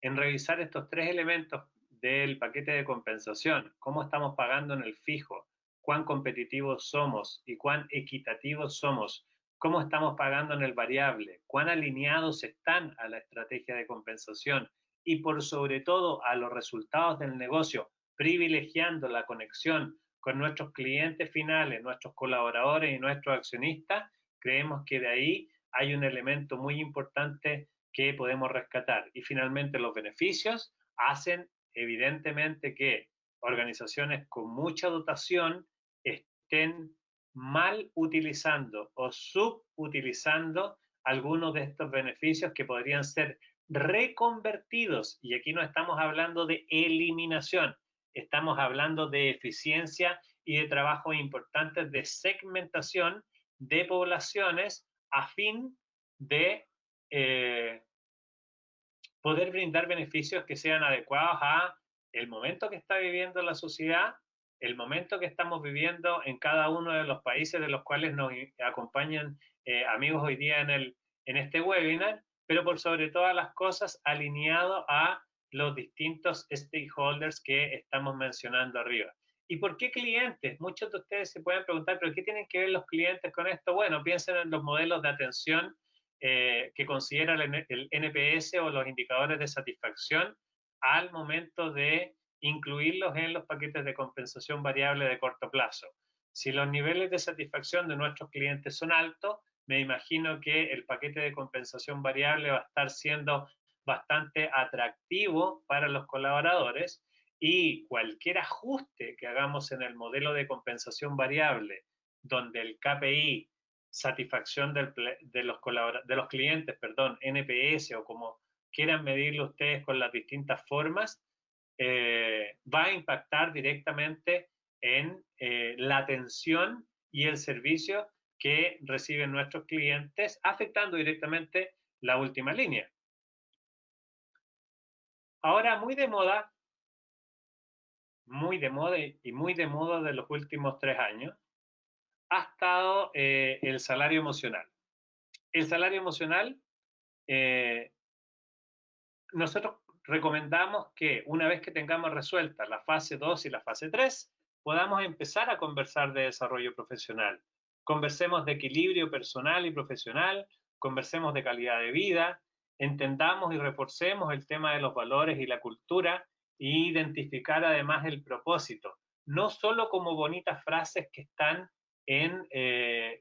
en revisar estos tres elementos del paquete de compensación, cómo estamos pagando en el fijo, cuán competitivos somos y cuán equitativos somos, cómo estamos pagando en el variable, cuán alineados están a la estrategia de compensación y por sobre todo a los resultados del negocio, privilegiando la conexión con nuestros clientes finales, nuestros colaboradores y nuestros accionistas, creemos que de ahí hay un elemento muy importante que podemos rescatar. Y finalmente los beneficios hacen evidentemente que organizaciones con mucha dotación estén mal utilizando o subutilizando algunos de estos beneficios que podrían ser reconvertidos. Y aquí no estamos hablando de eliminación, estamos hablando de eficiencia y de trabajos importantes de segmentación de poblaciones a fin de poder brindar beneficios que sean adecuados a el momento que está viviendo la sociedad, el momento que estamos viviendo en cada uno de los países de los cuales nos acompañan amigos hoy día en este webinar, pero por sobre todas las cosas alineado a los distintos stakeholders que estamos mencionando arriba. ¿Y por qué clientes? Muchos de ustedes se pueden preguntar, ¿pero qué tienen que ver los clientes con esto? Bueno, piensen en los modelos de atención que considera el NPS o los indicadores de satisfacción al momento de incluirlos en los paquetes de compensación variable de corto plazo. Si los niveles de satisfacción de nuestros clientes son altos, me imagino que el paquete de compensación variable va a estar siendo bastante atractivo para los colaboradores y cualquier ajuste que hagamos en el modelo de compensación variable, donde el KPI satisfacción de los clientes, perdón, NPS o como quieran medirlo ustedes con las distintas formas, va a impactar directamente en la atención y el servicio que reciben nuestros clientes, afectando directamente la última línea. Ahora, muy de moda y muy de moda de los últimos 3 años, ha estado el salario emocional. El salario emocional, nosotros recomendamos que una vez que tengamos resuelta la fase 2 y la fase 3, podamos empezar a conversar de desarrollo profesional. Conversemos de equilibrio personal y profesional, conversemos de calidad de vida, entendamos y reforcemos el tema de los valores y la cultura e identificar además el propósito, no solo como bonitas frases que están en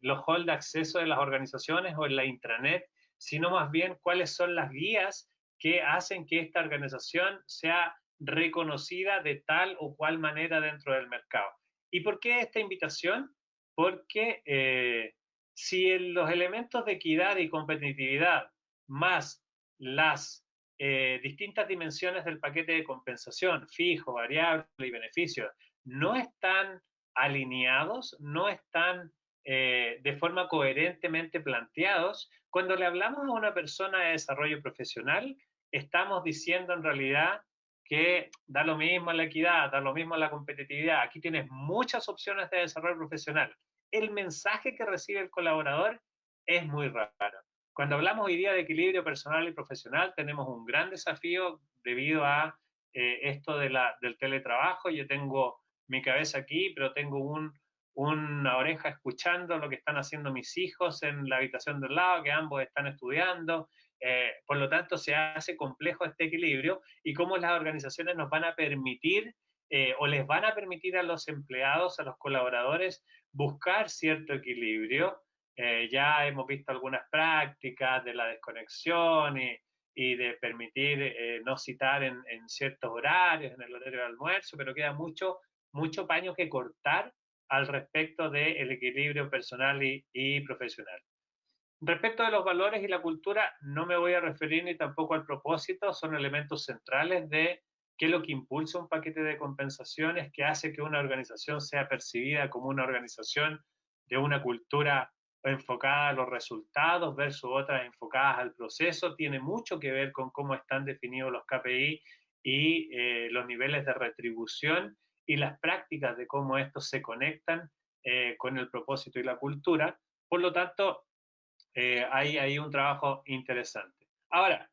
los halls de acceso de las organizaciones o en la intranet, sino más bien cuáles son las guías que hacen que esta organización sea reconocida de tal o cual manera dentro del mercado. ¿Y por qué esta invitación? Porque si los elementos de equidad y competitividad más las distintas dimensiones del paquete de compensación, fijo, variable y beneficios, no están alineados, no están de forma coherentemente planteados, cuando le hablamos a una persona de desarrollo profesional, estamos diciendo en realidad que da lo mismo la equidad, da lo mismo la competitividad, aquí tienes muchas opciones de desarrollo profesional. El mensaje que recibe el colaborador es muy raro. Cuando hablamos hoy día de equilibrio personal y profesional, tenemos un gran desafío debido a esto del teletrabajo. Yo tengo mi cabeza aquí, pero tengo una oreja escuchando lo que están haciendo mis hijos en la habitación del lado, que ambos están estudiando. Por lo tanto, se hace complejo este equilibrio y cómo las organizaciones nos van a permitir o les van a permitir a los empleados, a los colaboradores, buscar cierto equilibrio. Ya hemos visto algunas prácticas de la desconexión y de permitir no citar en ciertos horarios, en el horario de almuerzo, pero queda mucho paño que cortar al respecto del equilibrio personal y profesional. Respecto de los valores y la cultura, no me voy a referir ni tampoco al propósito, son elementos centrales de qué es lo que impulsa un paquete de compensaciones, que hace que una organización sea percibida como una organización de una cultura enfocada a los resultados versus otras enfocadas al proceso, tiene mucho que ver con cómo están definidos los KPI y los niveles de retribución y las prácticas de cómo estos se conectan con el propósito y la cultura. Por lo tanto, hay un trabajo interesante. Ahora,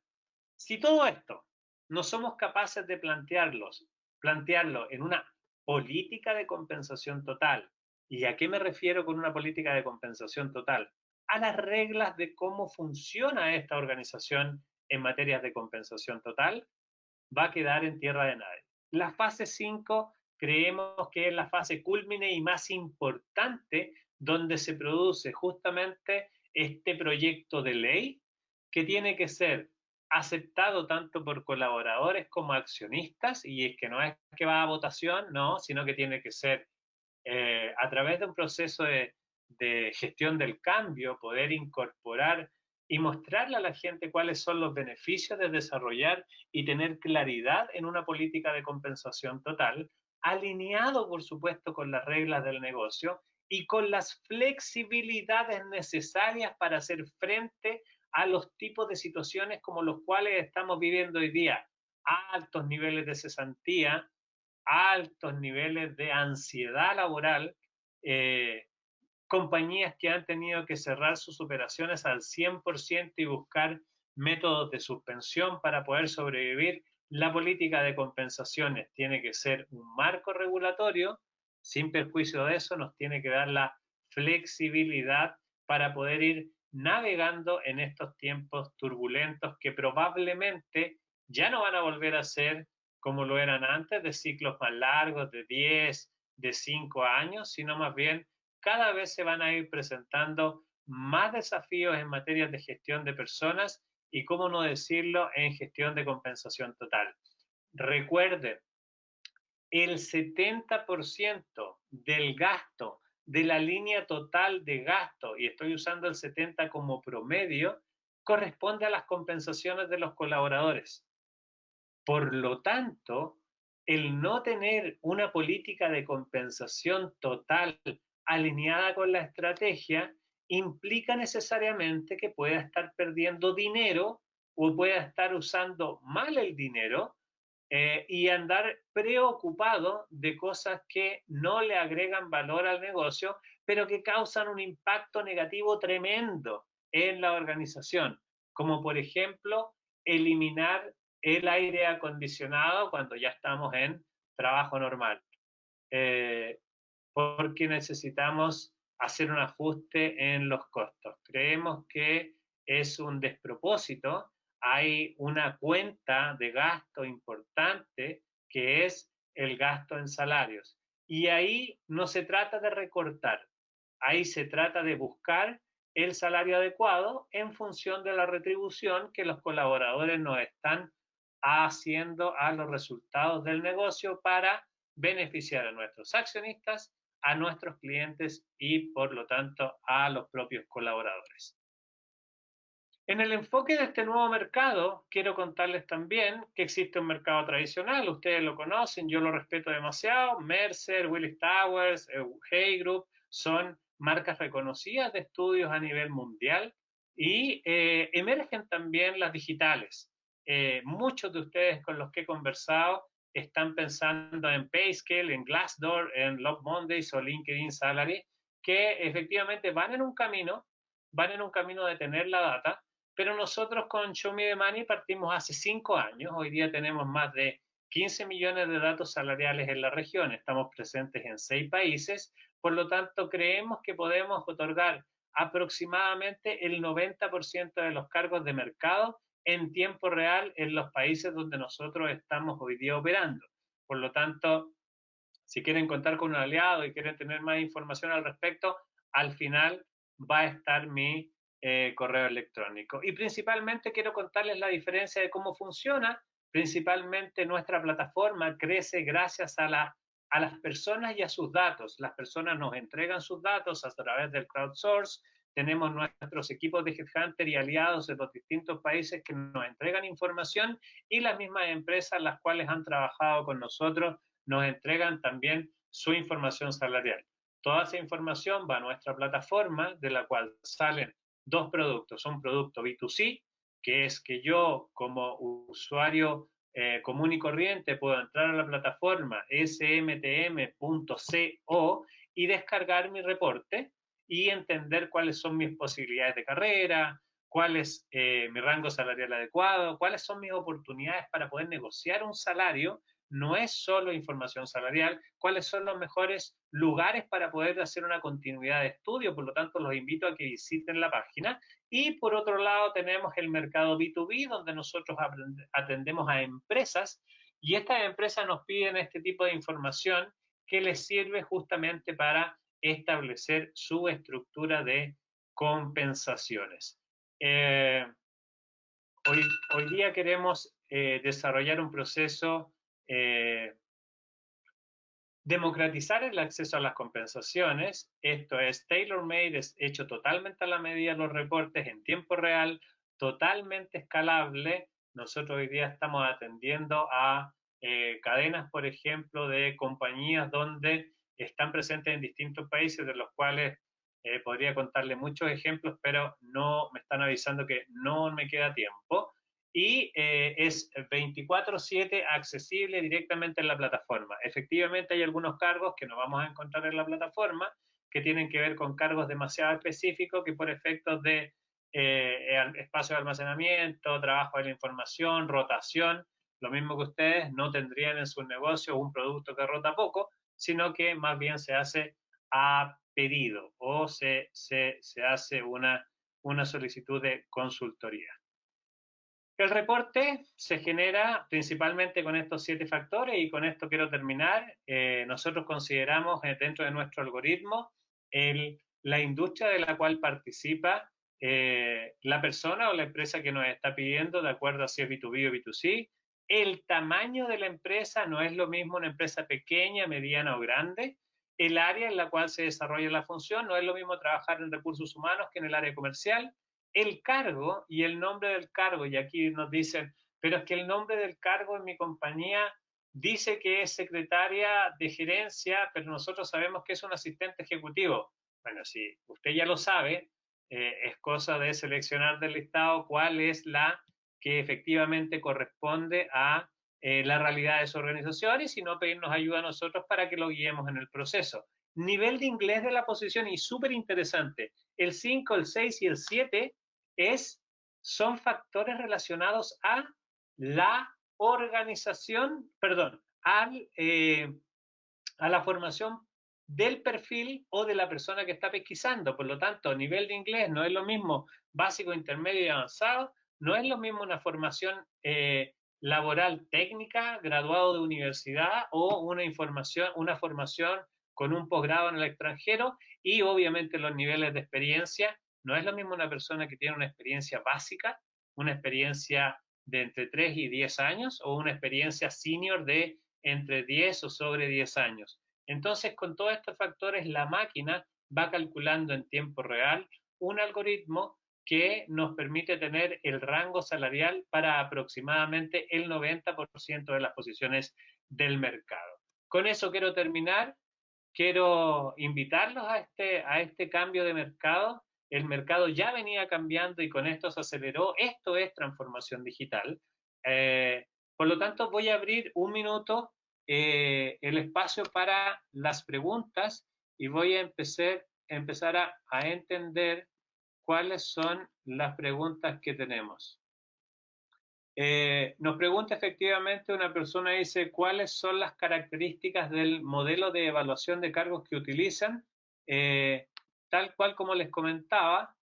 si todo esto no somos capaces de plantearlo en una política de compensación total, ¿y a qué me refiero con una política de compensación total? A las reglas de cómo funciona esta organización en materias de compensación total, va a quedar en tierra de nadie. La fase 5 creemos que es la fase cúlmine y más importante donde se produce justamente este proyecto de ley que tiene que ser aceptado tanto por colaboradores como accionistas, y es que no es que va a votación, no, sino que tiene que ser a través de un proceso de gestión del cambio, poder incorporar y mostrarle a la gente cuáles son los beneficios de desarrollar y tener claridad en una política de compensación total, alineado, por supuesto, con las reglas del negocio y con las flexibilidades necesarias para hacer frente a los tipos de situaciones como los cuales estamos viviendo hoy día. Altos niveles de cesantía, altos niveles de ansiedad laboral, eh, compañías que han tenido que cerrar sus operaciones al 100% y buscar métodos de suspensión para poder sobrevivir. La política de compensaciones tiene que ser un marco regulatorio, sin perjuicio de eso nos tiene que dar la flexibilidad para poder ir navegando en estos tiempos turbulentos que probablemente ya no van a volver a ser como lo eran antes, de ciclos más largos, de 10, de 5 años, sino más bien cada vez se van a ir presentando más desafíos en materia de gestión de personas y, cómo no decirlo, en gestión de compensación total. Recuerden, el 70% del gasto de la línea total de gasto, y estoy usando el 70 como promedio, corresponde a las compensaciones de los colaboradores. Por lo tanto, el no tener una política de compensación total alineada con la estrategia implica necesariamente que pueda estar perdiendo dinero o pueda estar usando mal el dinero y andar preocupado de cosas que no le agregan valor al negocio, pero que causan un impacto negativo tremendo en la organización, como por ejemplo eliminar el aire acondicionado cuando ya estamos en trabajo normal, eh, porque necesitamos hacer un ajuste en los costos. Creemos que es un despropósito, hay una cuenta de gasto importante que es el gasto en salarios. Y ahí no se trata de recortar, ahí se trata de buscar el salario adecuado en función de la retribución que los colaboradores nos están haciendo a los resultados del negocio para beneficiar a nuestros accionistas, a nuestros clientes y, por lo tanto, a los propios colaboradores. En el enfoque de este nuevo mercado, quiero contarles también que existe un mercado tradicional, ustedes lo conocen, yo lo respeto demasiado, Mercer, Willis Towers, Hay Group, son marcas reconocidas de estudios a nivel mundial y emergen también las digitales. Muchos de ustedes con los que he conversado están pensando en Payscale, en Glassdoor, en Love Mondays o LinkedIn Salary, que efectivamente van en un camino de tener la data, pero nosotros con Show Me the Money partimos hace 5 años. Hoy día tenemos más de 15 millones de datos salariales en la región. Estamos presentes en 6 países. Por lo tanto, creemos que podemos otorgar aproximadamente el 90% de los cargos de mercado en tiempo real en los países donde nosotros estamos hoy día operando. Por lo tanto, si quieren contar con un aliado y quieren tener más información al respecto, al final va a estar mi correo electrónico. Y principalmente quiero contarles la diferencia de cómo funciona. Principalmente nuestra plataforma crece gracias a las personas y a sus datos. Las personas nos entregan sus datos a través del crowdsource. Tenemos nuestros equipos de Headhunter y aliados de los distintos países que nos entregan información y las mismas empresas las cuales han trabajado con nosotros nos entregan también su información salarial. Toda esa información va a nuestra plataforma, de la cual salen 2 productos. Un producto B2C, que es que yo como usuario común y corriente puedo entrar a la plataforma smtm.co y descargar mi reporte y entender cuáles son mis posibilidades de carrera, cuál es mi rango salarial adecuado, cuáles son mis oportunidades para poder negociar un salario. No es solo información salarial, cuáles son los mejores lugares para poder hacer una continuidad de estudio, por lo tanto los invito a que visiten la página. Y por otro lado tenemos el mercado B2B, donde nosotros atendemos a empresas y estas empresas nos piden este tipo de información que les sirve justamente para establecer su estructura de compensaciones. Hoy día queremos desarrollar un proceso, democratizar el acceso a las compensaciones. Esto es tailor-made, es hecho totalmente a la medida los reportes en tiempo real, totalmente escalable. Nosotros hoy día estamos atendiendo a cadenas, por ejemplo, de compañías donde están presentes en distintos países, de los cuales podría contarle muchos ejemplos, pero no me están avisando que no me queda tiempo. Y es 24/7 accesible directamente en la plataforma. Efectivamente hay algunos cargos que no vamos a encontrar en la plataforma, que tienen que ver con cargos demasiado específicos que por efectos de espacio de almacenamiento, trabajo de la información, rotación, lo mismo que ustedes, no tendrían en sus negocios un producto que rota poco, sino que más bien se hace a pedido o se hace una solicitud de consultoría. El reporte se genera principalmente con estos 7 factores y con esto quiero terminar. Nosotros consideramos dentro de nuestro algoritmo la industria de la cual participa la persona o la empresa que nos está pidiendo, de acuerdo a si es B2B o B2C. El tamaño de la empresa no es lo mismo una empresa pequeña, mediana o grande. El área en la cual se desarrolla la función no es lo mismo trabajar en recursos humanos que en el área comercial. El cargo y el nombre del cargo, y aquí nos dicen, pero es que el nombre del cargo en mi compañía dice que es secretaria de gerencia, pero nosotros sabemos que es un asistente ejecutivo. Bueno, si usted ya lo sabe, es cosa de seleccionar del listado cuál es la que efectivamente corresponde a la realidad de su organización y si no pedirnos ayuda a nosotros para que lo guiemos en el proceso. Nivel de inglés de la posición y súper interesante, el 5, el 6 y el 7 son factores relacionados a la organización, perdón, a la formación del perfil o de la persona que está pesquisando. Por lo tanto, nivel de inglés no es lo mismo básico, intermedio y avanzado, no es lo mismo una formación laboral técnica, graduado de universidad o una formación con un posgrado en el extranjero y obviamente los niveles de experiencia No es lo mismo una persona que tiene una experiencia básica, una experiencia de entre 3 y 10 años o una experiencia senior de entre 10 o sobre 10 años. Entonces, con todos estos factores, la máquina va calculando en tiempo real un algoritmo que nos permite tener el rango salarial para aproximadamente el 90% de las posiciones del mercado. Con eso quiero terminar. Quiero invitarlos a este cambio de mercado. El mercado ya venía cambiando y con esto se aceleró. Esto es transformación digital. Por lo tanto, voy a abrir un minuto el espacio para las preguntas y voy a empezar a entender cuáles son las preguntas que tenemos. Nos pregunta efectivamente una persona, dice, ¿cuáles son las características del modelo de evaluación de cargos que utilizan? Tal cual como les comentaba,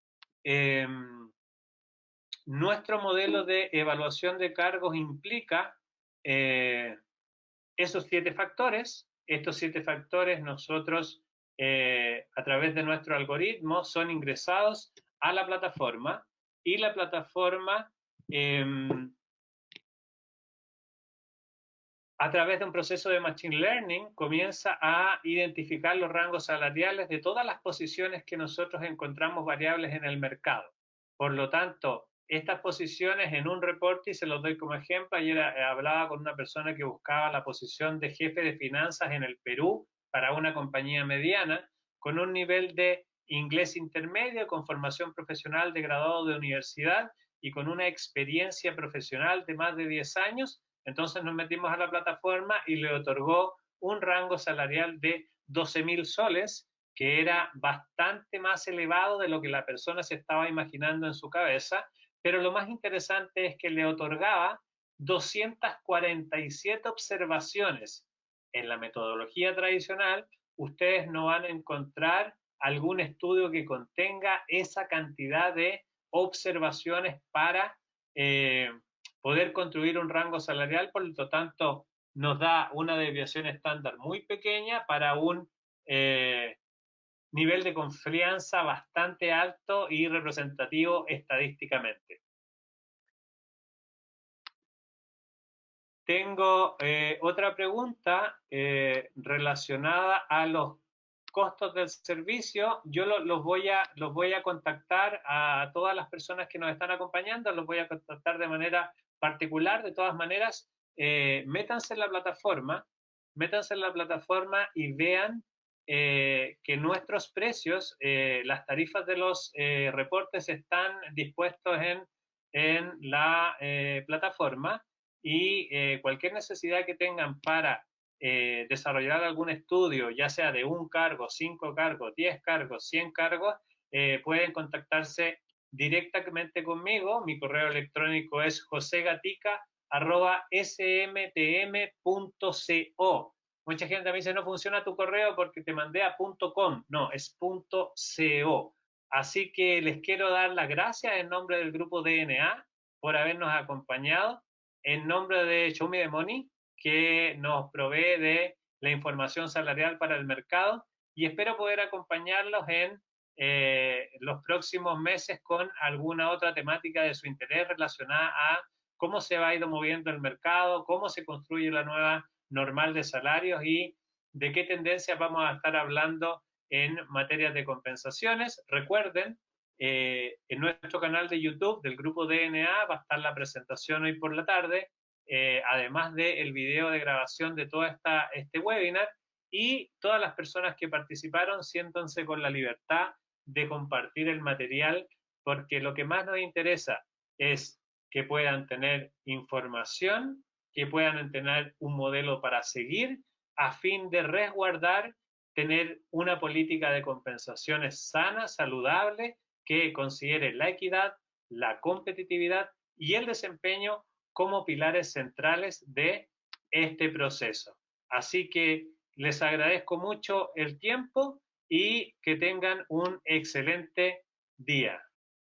nuestro modelo de evaluación de cargos implica esos 7 factores. Estos 7 factores nosotros, a través de nuestro algoritmo, son ingresados a la plataforma y la plataforma a través de un proceso de Machine Learning, comienza a identificar los rangos salariales de todas las posiciones que nosotros encontramos variables en el mercado. Por lo tanto, estas posiciones en un reporte, y se los doy como ejemplo, ayer hablaba con una persona que buscaba la posición de jefe de finanzas en el Perú para una compañía mediana, con un nivel de inglés intermedio, con formación profesional de graduado de universidad y con una experiencia profesional de más de 10 años. Entonces nos metimos a la plataforma y le otorgó un rango salarial de 12.000 soles, que era bastante más elevado de lo que la persona se estaba imaginando en su cabeza, pero lo más interesante es que le otorgaba 247 observaciones. En la metodología tradicional, ustedes no van a encontrar algún estudio que contenga esa cantidad de observaciones para poder construir un rango salarial. Por lo tanto, nos da una desviación estándar muy pequeña para un nivel de confianza bastante alto y representativo estadísticamente. Tengo otra pregunta relacionada a los costos del servicio. Yo los voy a contactar a todas las personas que nos están acompañando, los voy a contactar de manera particular. De todas maneras, métanse en la plataforma y vean que nuestros precios, las tarifas de los reportes están dispuestos en la plataforma, y cualquier necesidad que tengan para desarrollar algún estudio, ya sea de 1 cargo, 5 cargos, 10 cargos, 100 cargos, pueden contactarse directamente conmigo. Mi correo electrónico es josegatica@smtm.co. Mucha gente me dice, no funciona tu correo porque te mandé a .com. No, es .co. Así que les quiero dar las gracias en nombre del grupo DNA por habernos acompañado, en nombre de Show Me the Money, que nos provee de la información salarial para el mercado, y espero poder acompañarlos en los próximos meses con alguna otra temática de su interés relacionada a cómo se va a ir moviendo el mercado, cómo se construye la nueva normal de salarios y de qué tendencias vamos a estar hablando en materias de compensaciones. Recuerden, en nuestro canal de YouTube del grupo DNA va a estar la presentación hoy por la tarde, además del video de grabación de todo este webinar, y todas las personas que participaron, siéntanse con la libertad de compartir el material, porque lo que más nos interesa es que puedan tener información, que puedan tener un modelo para seguir, a fin de resguardar, tener una política de compensaciones sana, saludable, que considere la equidad, la competitividad y el desempeño como pilares centrales de este proceso. Así que les agradezco mucho el tiempo y que tengan un excelente día.